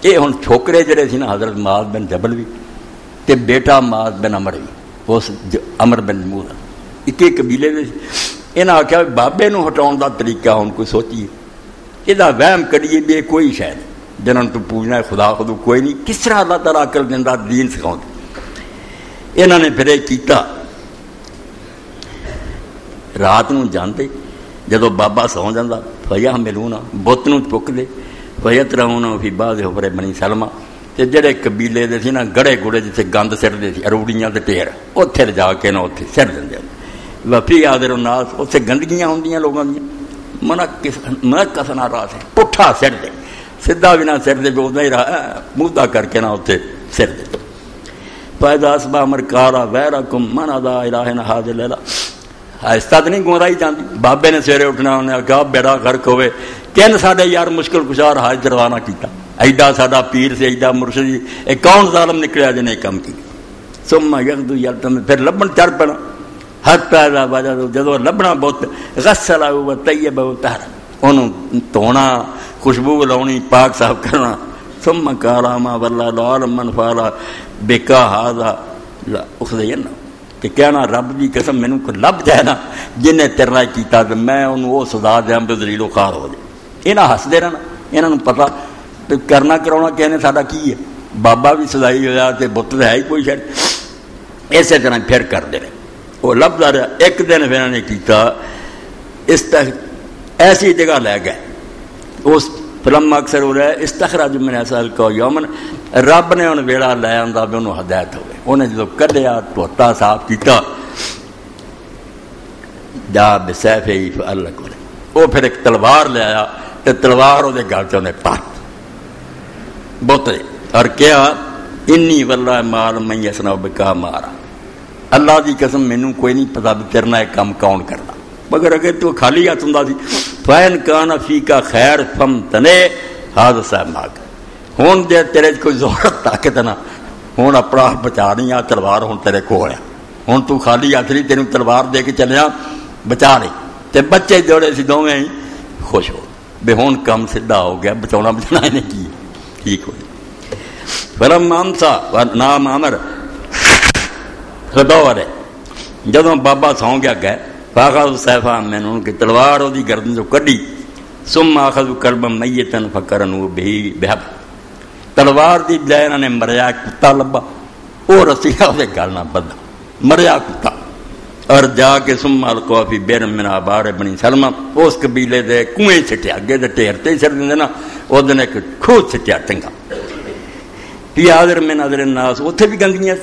یہ ہوں چھوکرے جڑے سی نا حضرت معاذ بن جبل بھی تے بیٹا معاذ بن عمر بھی اس عمر بن جموع ایک ایک قبیلے دے انہاں آخیا بابے نو ہٹاؤن دا طریقہ ہن کوئی سوچیے یہ وہم کریے بھی کوئی شاید جنہوں تو پوچھنا ہے خدا خود کوئی نہیں کس طرح اللہ تعالیٰ عقل دینا دین سکھاؤں انہوں نے پھر یہ کیتا رات نو جانتے جدو بابا سو جاندہ فیا ملونا بت نو چک دے فیت رہونا فی بعض حفرے بنی سلمہ تے جڑے قبیلے دے سی نا گڑے گڑے جتھے گند سٹ دے سی اروڑیاں تے ٹیر اوتھے جا کے نا اوتھے سٹ دے وفی آدر الناس اوتھے گندگیاں ہوندیاں لوگاں دیاں منک کسنا راس ہے پٹھا سٹ دے سدھا بھی نہ سٹ دے جو ہی رہا مودا کر کے نا اوتھے سٹ دے فائدہ اصبح امر کارا ویرکم من ادا الہ نہاد لیلہ آہستہ تو نہیں گمرائی جاندی بابے نے سویرے اٹھنا انہیں کہا بیڑا غرق ہوئے کن ساڈے یار مشکل کشار حاج روانہ کیتا ایڈا ساڈا پیر سے ایڈا مرشد ایک کون ظالم نکلیا جنہیں کم کی ثم یغدو یلتم پھر لبن چڑھ پڑا حتی اذا وجد جدو لبنا بہت غسل و طیب و طہر انہوں تونا خوشبو لاؤنی پاک صاحب کرنا ثم قال ما والله العالم من فعل بکا هذا لا اخذین کہ کہنا رب دی قسم مینوں کو لب جائے نا جن نے تیرے نال کیتا تے میں انہوں وہ سزا دیاں تے ذلیل و خوار ہو جائے انہاں ہسدے رہنا انہاں نوں پتہ تے کرنا کراونا کہنے ساڈا کی ہے بابا بھی سزائی ہویا تے بت ہے ہی کوئی شے اسی طرح پھر کر دے رہے وہ لبدا رہا ایک دن پھر انہوں نے کیتا اس ایسی جگہ لے گئے اس فلم اکثر ہو رہا ہے استخراج من اصل کو یومن رب نے انہوں ویڑا لے آندا بھی انہوں ہدایت ہوئے انہیں جدو کڈیا دھوتا صاف کیتا جا بسیف ہی فعل کرے وہ پھر ایک تلوار لے آیا تے تلوار وہ گل چ انہیں پات بوتے اور کیا انی واللہ مال من یصنع بکا مارا اللہ دی قسم مینوں کوئی نہیں پتا بھی تیرنا ایک کام کون کرنا مگر اگر تو خالی ہاتھ ہوندا سی فین کان فیکا خیر فم تنے ہاتھ صاحب ماگ ہوں جے تیرے کوئی ضرورت طاقت نہ ہوں اپنا بچا نہیں آ تلوار ہوں تیرے کو ہے ہوں تو خالی ہاتھ نہیں تینوں تلوار دے کے چلیا بچا نہیں تے بچے جوڑے سی دونوں ہی خوش ہو بے ہوں کم سیدھا ہو گیا بچاؤنا بچانا نہیں کی ٹھیک ہو فلم امسا نام عمر خدور ہے جدوں بابا سو گیا گئے فاخذ سیفا من ان کی تلوار وہ گردن جو کڈی ثم اخذ کلبا میتا فقرنوا به بحب تلوار دی بجائے انہوں نے مریا کتا لبا وہ رسی وہ گل نہ بدا مریا کتا اور جا کے ثم القوا فی بئر من آبار بنی سلمہ اس قبیلے دے کنویں سٹیا اگے دے ٹھیر تے سٹ دیندے نا اودے نے کھو سٹیا ٹنگا فی حاضر من حضر الناس اوتھے بھی گندگیاں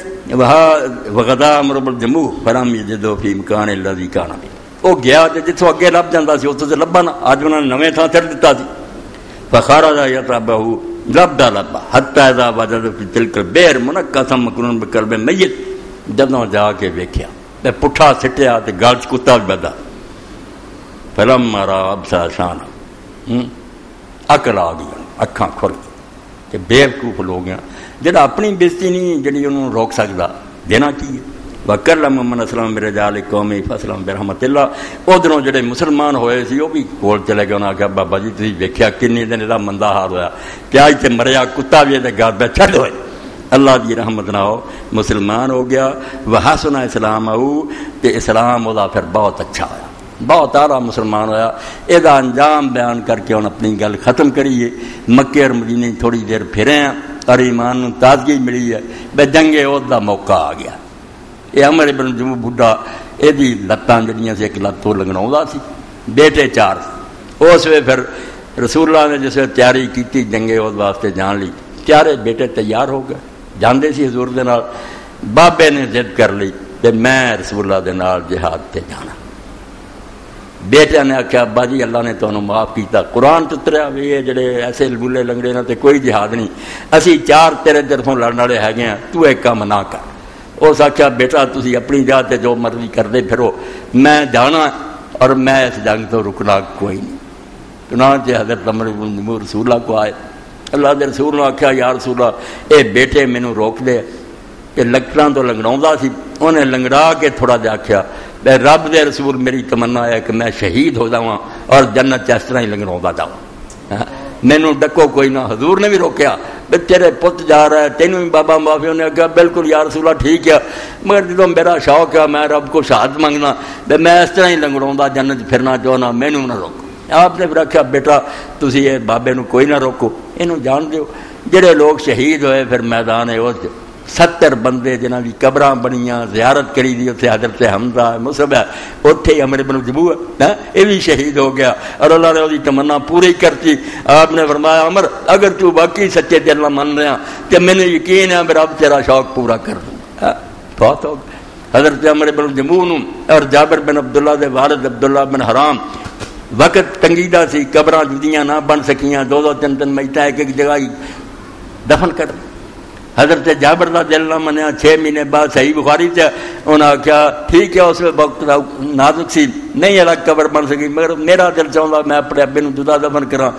وغدا امر بالجموع فرم یجدو فی مکان الذی کان بی وہ گیا تے جتھوں اگے لب جاندا سی اوتھے تے لبا نہ اج انہاں نے نویں تھاں تے دتا سی فخرج یتبعه لبدا لبا حتی اذا وجد فی تلک البئر منقسا مکنون بقلب میت جدوں جا کے ویکھیا تے پٹھا سٹیا تے گل چ کتا بھی بدا فلما را ابصر شان عقل آ گئی اکھاں کھل کہ بیوقوف لوگ ہیں جڑا اپنی بےزتی نہیں جڑی انہوں روک سکتا دینا کی ہے وکلم من اسلم برجال قومی فاسلم برحمت اللہ ادھروں جڑے مسلمان ہوئے سی وہ بھی کول چلے گئے انہاں آخیا بابا جی تسی ویکھیا کنے دن دا مندہ حال ہویا پیاج تے مریا کتا بھی تے گھر پہ چھڈ ہوئے اللہ دی رحمت نہ ہو مسلمان ہو گیا وحسن اسلام او تے اسلام او دا پھر بہت اچھا ہویا بہت اعلیٰ مسلمان ہویا یہ انجام بیان کر کے ہن اپنی گل ختم کریے مکے اور مدینے تھوڑی دیر پھرے ہیں اور ایمان تازگی ملی ہے بے جنگ احد دا موقع آ گیا یہ عمر ابن جموع بڈھا یہ لتاں جڑیاں سی ایک لت تو لنگڑاؤندا سی بیٹے 4 اس وے پھر رسول اللہ نے جس وقت تیاری کی جنگ احد واسطے جان لی چارے بیٹے تیار ہو گئے جاندے سی حضور دے نال بابے نے ضد کر لی کہ میں رسول اللہ دے نال جہاد تے جانا بیٹے نے آخیا ابا جی اللہ نے تمہیں معاف کیتا قرآن اتریا بھی یہ جڑے ایسے بولے لنگڑے نہ تے کوئی جہاد نہیں اسی 4 تیرے طرفوں لڑن والے ہے گئے تو ایک کام نہ کر اس آخیا بیٹا تسی اپنی جگہ تے جو مرضی کرتے پھرو میں جانا اور میں اس جنگ تو رکنا کوئی نہیں چنانچہ حضرت عمر بن جموع رسول اللہ کو آئے اللہ دے رسول نے آخیا یا رسول اللہ اے بیٹے مینوں روک دے کہ لکڑاں تو لنگڑاؤندا سی انہیں لنگڑا کے تھوڑا جا آخیا بے رب دے رسول میری تمنا ہے کہ میں شہید ہو جاواں اور جنت اس طرح ہی لنگڑاؤندا جاواں مینوں ڈکو کوئی نہ حضور نے بھی روکیا بے تیرے پت جا رہا ہے تینوں بھی بابا معافی نے کہا بالکل یا رسول اللہ ٹھیک ہے مگر جدوں میرا شوق ہے میں رب کو شہادت منگنا بے میں اس طرح ہی لنگڑاؤندا جنت پھرنا چاہنا مینوں نہ روکو آپ نے پھر آخیا بیٹا تسی یہ بابے نو کوئی نہ روکو اینوں جان دیو جڑے لوگ شہید ہوئے پھر میدان احد 70 بندے جنہاں دی قبراں بنیاں زیارت کری دی اتنے حضرت حمزہ مصعب ہے اتنے ہی عمر بن جموع ہے یہ بھی شہید ہو گیا اور اللہ نے وہ تمنا پوری کرتی آپ نے فرمایا عمر اگر تو باقی سچے دل نہ من رہا تو مجھے یقین ہے میرا اب تیرا شوق پورا کر دوں بہت ہو گیا حضرت عمر بن جموع اور جابر بن عبداللہ دے والد عبداللہ بن حرام وقت تنگیدہ سی قبراں جدیاں نہ بن سکیاں 2 3 میتاں ایک جگہ ہی دفن کر حضرت جابر کا دل نہ منیا 6 مہینے بعد صحیح بخاری سے انہوں نے آخیا ٹھیک ہے اس وقت نازک سی نہیں الگ قبر بن سکی مگر میرا دل چاہتا میں اپنے ابے نو جدا دفن کرا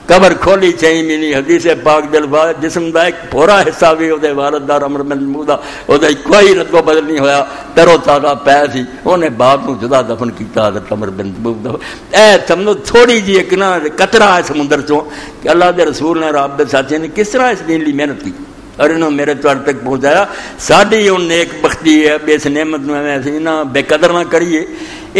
قبر کھولی 6 مہینے حدیث پاک دل جسم کا ایک پورا حصہ بھی وہ والدار عمر بن جموع دا وہ کوئی رد و بدل نہیں ہویا ترو تازہ پی سی انہیں باپ نو جدا دفن کیتا حضرت عمر بن جموع دا اے سمجھو تھوڑی جی ایک نا قطرہ ہے سمندر چوں کہ اللہ دے رسول نے رب دے ساتھی نے کس طرح اس دین لی محنت کی اور انہوں میرے توڑ تک پہنچایا ساڑھی ان نیک بختی ہے اس نعمت میں ایسے نہ بے قدر نہ کریے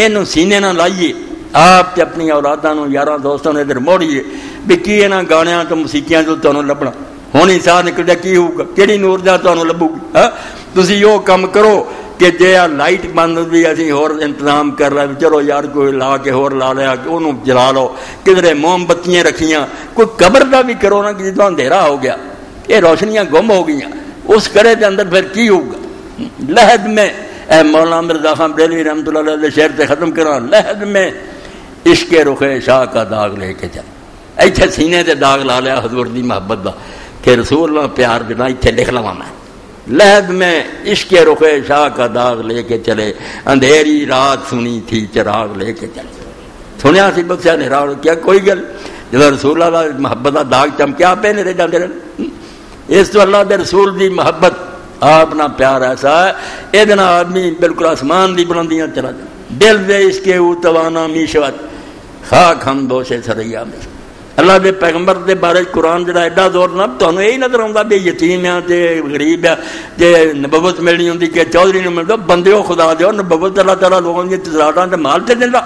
انہوں سینے نہ لائیے آپ اپنی اولاداں یاراں دوستوں نے ادھر موڑیے بھی کی انہاں گانیاں تو موسیقیاں تو تمہیں لبنا ہونی ساہ نکلدا کی ہوگا کہڑی نور جا تمہیں لبو گی تسی یہ کام کرو کہ جے لائٹ بند ہوئی اسی ہور انتظام کر رہے چلو یار کوئی لا کے ہور لا لیا کہ انہوں جلا لو کدھر موم بتیاں رکھیاں کوئی قبر دا بھی کرو نا کہ جدوں اندھیرا ہو گیا یہ روشنیاں گم ہو گئی اس کرے کے اندر پھر کی ہوگا لہد میں اے مولانا مرزا خان بریلوی رحمۃ اللہ علیہ شعر سے ختم کرا لہد میں عشق رخ شاہ کا داغ لے کے چل ایتھے سینے تے داغ لا لیا حضور دی محبت دا کہ رسول اللہ پیار دینا ایتھے لکھ لواں میں لہد میں عشق رخ شاہ کا داغ لے کے چلے اندھیری رات سنی تھی چراغ لے کے چلے سنیا سی بخشا نے راہ کیا کوئی گل جب رسول اللہ محبت دا داغ چمکیا پہ نہیں رہ جاندے رہے اس تو اللہ دے رسول دی محبت آپ نہ پیار ایسا ہے یہ آدمی بالکل آسمان دی بلندیاں چلا جائے دل دے اس کے او توانا میشوت خاک ہم دوشے سریا میں اللہ دے پیغمبر دے بارے قرآن جڑا ایڈا زور نہ تمہیں یہی نظر آتا بھی یتیم ہے تے غریب ہے تے نبوت ملنی ہوتی کہ چودھری نے ملتا بندے ہو خدا دے نبوت اللہ تعالیٰ لوگوں کی تجارتاں تے مال تے دینا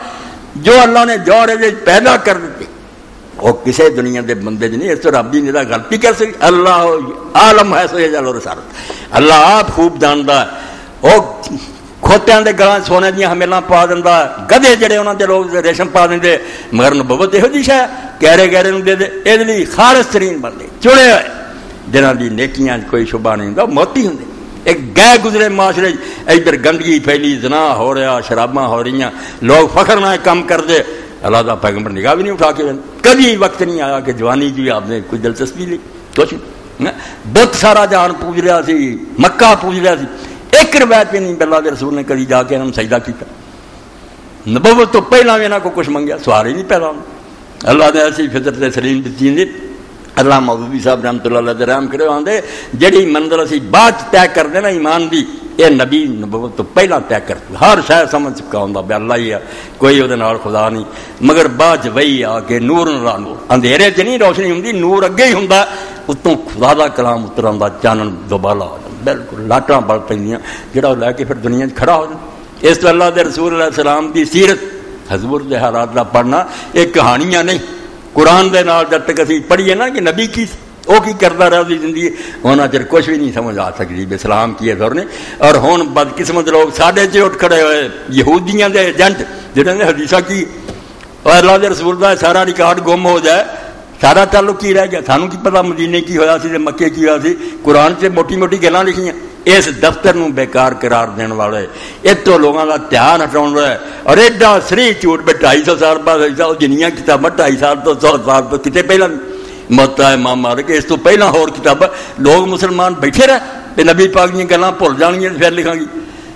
جو اللہ نے جوڑے پیدا کر دیتے وہ کسی دنیا دے بندے نہیں اس تو رب دی ندا غلطی کر سکتی اللہ عالم ہے سو جلو رسالت اللہ آپ خوب جانتا ہے وہ کھوتیاں دے گلاں سونے دیاں ہمیلاں پا دیندا، گدھے جڑے انہاں دے لوگ ریشم پا دیندے، مگر نبوت یہو جی شے گہرے گہرے نوں دے دے، اے لئی خالص ترین بندے چنے ہوئے جنہاں دی نیکیاں کوئی شبہ نہیں ہوندا موتی ہوندے۔ ایک گئے گزرے معاشرے ادھر گندگی پھیلی، زنا ہو رہا، شراباں ہو رہی، لوگ فخر نہ کام کرتے، اللہ دا پیغمبر نگاہ بھی نہیں اٹھا کے، کبھی وقت نہیں آیا کہ جوانی جی آپ نے کوئی دلچسپی لی کچھ بت سارا جہان پوج رہا سی، مکہ پوج رہا سی، ایک روایت بھی نہیں اللہ کے رسول نے کبھی جا کے انہوں سجدہ کیتا۔ نبوت تو پہلا بھی انہوں کو کچھ منگیا، سوال ہی نہیں پیدا ہونا۔ اللہ نے ایسی فطرت سلیم دیتی، اللہ مودودی صاحب رحمۃ اللہ علیہ رحم کرے آندے جڑی منزل اسی بعد طے کر دینا ایمان دی، یہ نبی نبوت تو پہلا طے کر ہر شے سمجھ چکا ہوندا بے اللہ ہی ہے، کوئی وہ نال خدا نہیں، مگر بعد وہی آ کے نور نال نور اندھیرے چ نہیں روشنی ہوندی، نور اگے ہی ہوندا، اتوں خدا دا کلام اتر آندا، چانن دوبالا ہو جاندا، بالکل لاٹاں بل پیندیاں جڑا لے کے پھر دنیا کھڑا ہو جاندا۔ اس تو اللہ دے رسول علیہ السلام دی سیرت حضور دے حالات دا پڑھنا ایک کہانیاں نہیں، قرآن دے نال جب تک اسی پڑھیے نا کہ نبی کی وہ کی کرتا رہا اس زندگی ہونا چر کچھ بھی نہیں سمجھ آ سکتی اسلام کی ہے دور نے۔ اور ہوں بدقسمت لوگ ساڈے چ اٹھ کھڑے ہوئے یہودیاں دے ایجنٹ جنہوں نے حدیثہ کی اور اللہ دے رسول دا سارا ریکارڈ گم ہو جائے، سارا تعلق کی رہ گیا، سانوں کی پتہ مدینے کی ہوا سی مکے کی ہوا سی، قرآن سے موٹی موٹی گلاں لکھیاں، اس دفتر نو بیکار قرار دین والے اس تو لوگوں کا دھیان ہٹاؤ رہا ہے۔ اور ایڈا سری جھوٹ میں 250 سال بعد جنیاں کتاباں 250 سال تو 100 سال تو کتنے پہلا متا امام مالک اس تو پہلا ہور کتاباں لوگ مسلمان بیٹھے رہے نبی پاک دیا گلاں بھول جان گیا پھر لکھاں گی۔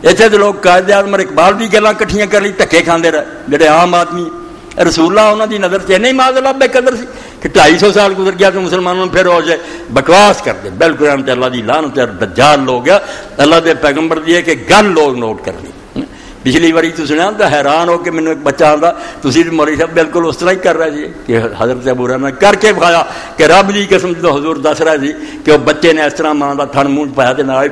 اتنے تو لوگ قائد اعظم اقبال کی گلاں کٹھیاں کر لی دھکے کھاندے رہے جڑے عام آدمی رسول اللہ انہوں دی نظر سے نہیں معاذ اللہ بے قدر سی کہ 250 سال گزر گیا تو مسلمانوں پھر ہو جائے بکواس کر دے بالکل اللہ دی لعنت ہے دجال لوگ گیا اللہ دے پیغمبر دی ہے کہ گل لوگ نوٹ کر لی۔ پچھلی باری تو سنیا تو حیران ہو کہ مینوں ایک بچہ آتا تسی مولوی صاحب بالکل اس طرح ہی کر رہے جی کہ حضرت ابو ہریرہ نے کر کے بخایا کہ رب دی قسم تو حضور دس رہا سی کہ وہ بچے نے اس طرح ماں کا تھن منہ پایا تے نال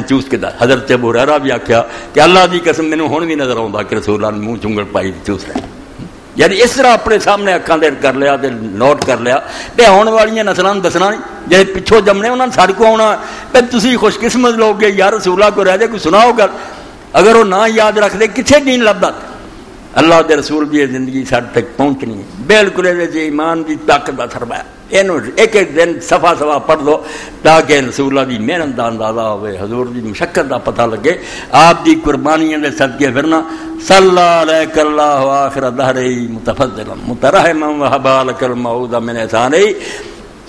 چوس کے دس حضرت ابو ہریرہ بھی آخیا کہ اللہ دی قسم مینوں ہن بھی نظر آਉਂدا کہ رسول اللہ نے منہ چنگل پائی چوس رہا، یعنی اس طرح اپنے سامنے اکھاں دے کر لیا تے نوٹ کر لیا تے آنے والی نسلاں دسنا نہیں جے پچھوں جمنے انہاں ساڈے کو آنا تے تسی خوش قسمت لوگ گے یار رسول اللہ کو رہ جائے کوئی سناؤ گل، اگر وہ نہ یاد رکھ دے کتنے دین لبدا اللہ دے رسول دی زندگی ساڈے تک پہنچنی ہے بالکل ایمان دی طاقت دا سرمایہ ایک ایک دن صفحہ صفحہ پڑھ دو تاکہ رسول اللہ دی محنت دا اندازہ ہوئے حضور دی مشقت دا پتہ لگے آپ دی قربانیاں دے صدقے پھرنا صلی علیک اللہ آخر دہری متفضلا مترحما وحبالک المعود من احسانی۔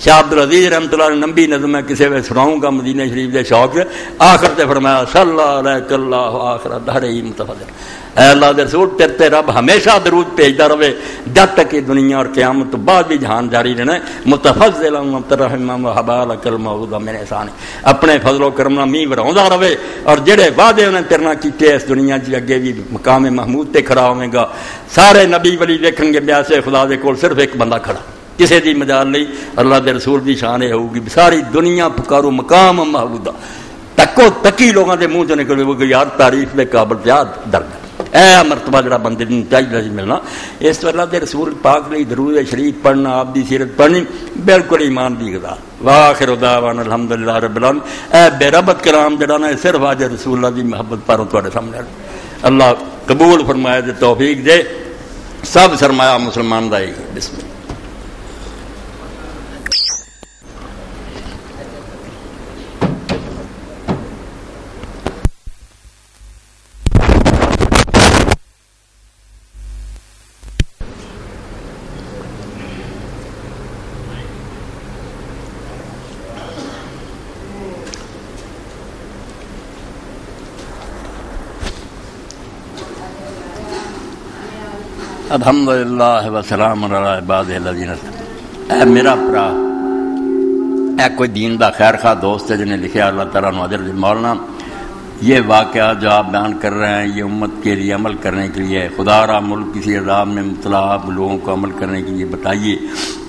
شاہ عبدالعزیز رحمۃ اللہ علیہ نبی نظم میں کسی میں سناؤں گا مدینہ شریف دے شوق سے آخر تے فرمایا صلی علیک اللہ آخر دہری متفضلا، اے اللہ دے رسول تیرے تے رب ہمیشہ درود بھیجدا رہے جب تک کہ دنیا اور قیامت تو بعد بھی جہان جاری رہنا ہے، متفضلا مترحما وحبالک المعود من احسانی، اپنے فضل و کرم نال میਂਹ وراوندا رہے اور جڑے وعدے انہاں تیرے نال کیتے اس دنیا چ اگے بھی مقام محمود تے کھڑا ہوے گا۔ سارے نبی ولی ویکھن گے بیاسے خدا دے کول صرف ایک بندہ کھڑا کسی دی مجال نہیں، اللہ دے رسول دی شان یہ ہوگی ساری دنیا پکارو مقام محمودہ تکو تکی لوگوں دے منہ چ نکلے وہ یار تعریف دے قابل یاد درد اے مرتبہ جڑا بندے نوں چاہیے ملنا۔ اس تو اللہ دے رسول پاک لئی درود شریف پڑھنا آپ دی سیرت پڑھنی بالکل ایمان دی غذا۔ واخر دعوانا الحمدللہ رب العالمین۔ اے بے ربط کلام جڑا نا صرف آج رسول اللہ دی محبت پر تواڈے سامنے اللہ قبول فرمائے تے توفیق دے، سب سرمایہ مسلمان دا ہی۔ بسم اللہ۔ الحمدللہ وسلام علی عبادہ الذین۔ اے میرا برا اے کوئی دین دا خیر خواہ دوست ہے جنہیں لکھا اللہ تعالیٰ نے اجر دے مولانا یہ واقعہ جو آپ بیان کر رہے ہیں یہ امت کے لیے عمل کرنے کے لیے خدا را ملک کسی عذاب میں مبتلا آپ لوگوں کو عمل کرنے کے لیے بتائیے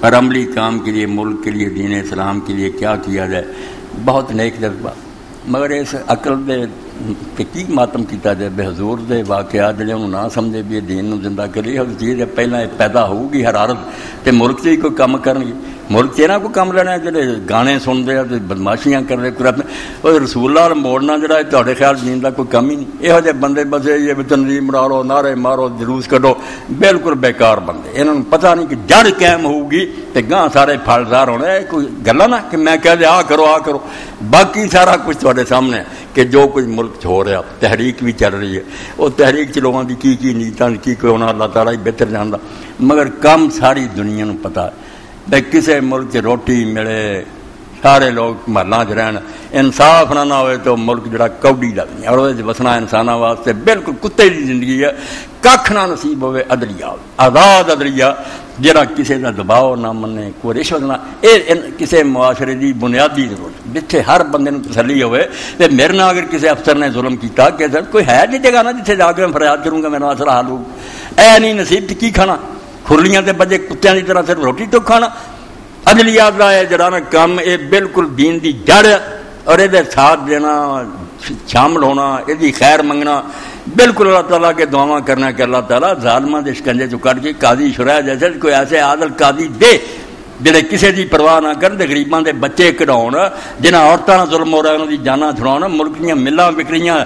اور عملی کام کے لیے ملک کے لیے دین اسلام کے لیے کیا کیا جائے۔ بہت نیک جذبہ مگر اس عقل دے کہ کی ماتم کیتا جائے بے حضور دے واقعات جڑے انہوں نہ سمجھے بھی دین نو زندہ کری ہر چیز پہلے پیدا ہوگی حرارت تے ملک سے ہی کوئی کام کرن گے ملک تیرا کو کام لینا جڑے گانے سنتے ہیں بدماشیاں کرتے کوئی رسول اللہ موڑنا جڑا ہے تہاڈے خیال دین دا کوئی کم ہی نہیں. یہو جہے بندے بسے یہ تنظیم مارو نعرے مارو جلوس کڈو بالکل بیکار بندے. انہوں نے پتہ نہیں کہ جڑ قائم ہوگی تو گاں سارے پھلدار ہونے. کوئی گلا نا کہ میں کہہ دے آ کرو باقی سارا کچھ تہاڈے سامنے ہے کہ جو کچھ ملک ہو رہا. تحریک بھی چل رہی ہے. وہ تحریک چلواں دی کی نیتاں کی کوئی ہونا اللہ تعالیٰ ہی بہتر جاندا. مگر کم ساری دنیا نو پتہ ہے بھائی کسی ملک روٹی ملے سارے لوگ محلہ چ رہن انصاف نہ ہوئے تو ملک جڑا کوڈی لگنی اور وہ وسنا انسانوں واسطے بالکل کتے کی زندگی ہے. کھ نہ نصیب ہوئے عدلیہ آزاد عدلیہ جڑا کسی کا دباؤ نہ منے کوئی رشوت نہ. یہ کسی معاشرے کی بنیادی ضرورت جتھے ہر بندے تسلی ہوئے کہ میرے نال اگر کسی افسر نے ظلم کیتا کہ کوئی ہے نہیں جگہ نا جتھے جا کے میں فریاد کروں گا میرا مسئلہ حل ہوگا. اے نہیں نصیب تو کی کھانا کھرلیاں تے بجے کتیاں کی طرح صرف روٹی تو کھانا. عدلیات کا ہے جڑا نا کام یہ بالکل دین دی جڑ اور یہ ساتھ دینا شامل ہونا یہ خیر منگنا بالکل اللہ تعالیٰ کے دعا کرنا کہ اللہ تعالیٰ ظالماں دے شکنجے چ کٹ کے قاضی شرح جیسے کوئی ایسے عادل قاضی دے جڑے کسی دی پرواہ نہ کرن تے غریباں دے بچے کڈاؤن جنہاں عورتاں نال ظلم ہو رہا انہاں دی جاناں چھڑاؤن. ملک دیاں ملاں وکریاں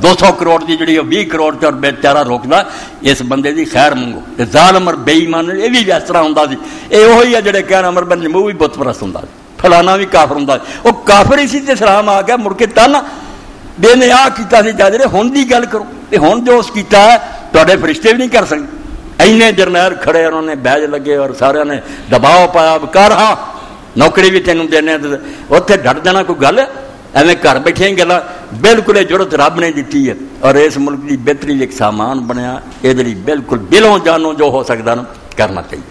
200 کروڑ دی جڑی 20 کروڑ تے بیچارہ روکدا. اس بندے دی خیر منگو. تے ظالم اور بے ایمان یہ بھی اس طرح ہوندا سی. اے وہی ہے جڑے کہن عمر بن جموع بھی بت پرست ہوندا سی فلانا بھی کافر ہوندا سی. وہ کافر ہی سی تے اسلام آ گیا مڑ کے تانا بے نے آ کیتا سی جاجرے ہن دی گل کرو. تے ہن جو اس کیتا ہے تواڈے فرشتے بھی نہیں کر سکتے. اینے جرنیل کھڑے انہوں نے بیج لگے اور سارے نے دباؤ پایا کر ہاں نوکری بھی تینوں دینے. اتنے ڈٹ جانا کوئی گل ایویں گھر بیٹھے گلا بالکل یہ ضرورت رب نے دیتی ہے اور اس ملک کی بہتری ایک سامان بنیا. یہ بالکل دلوں جانوں جو ہو سکتا نا کرنا چاہیے.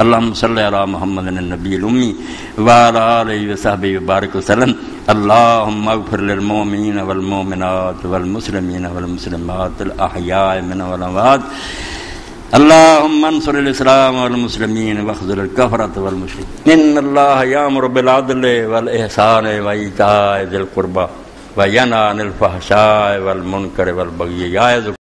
اللہم صلی علی محمد النبی الامی وعلی آلہ وصحبہ وبارک وسلم. اللہم اغفر للمؤمنین والمؤمنات والمسلمین والمسلمات الاحیاء منهم والاموات. اللہم انصر الاسلام والمسلمین واخذل الکفرۃ والمشرکین. ان اللہ یامر بالعدل والاحسان وایتاء ذی القربى وینہی عن الفحشاء والمنکر والبغی یعظکم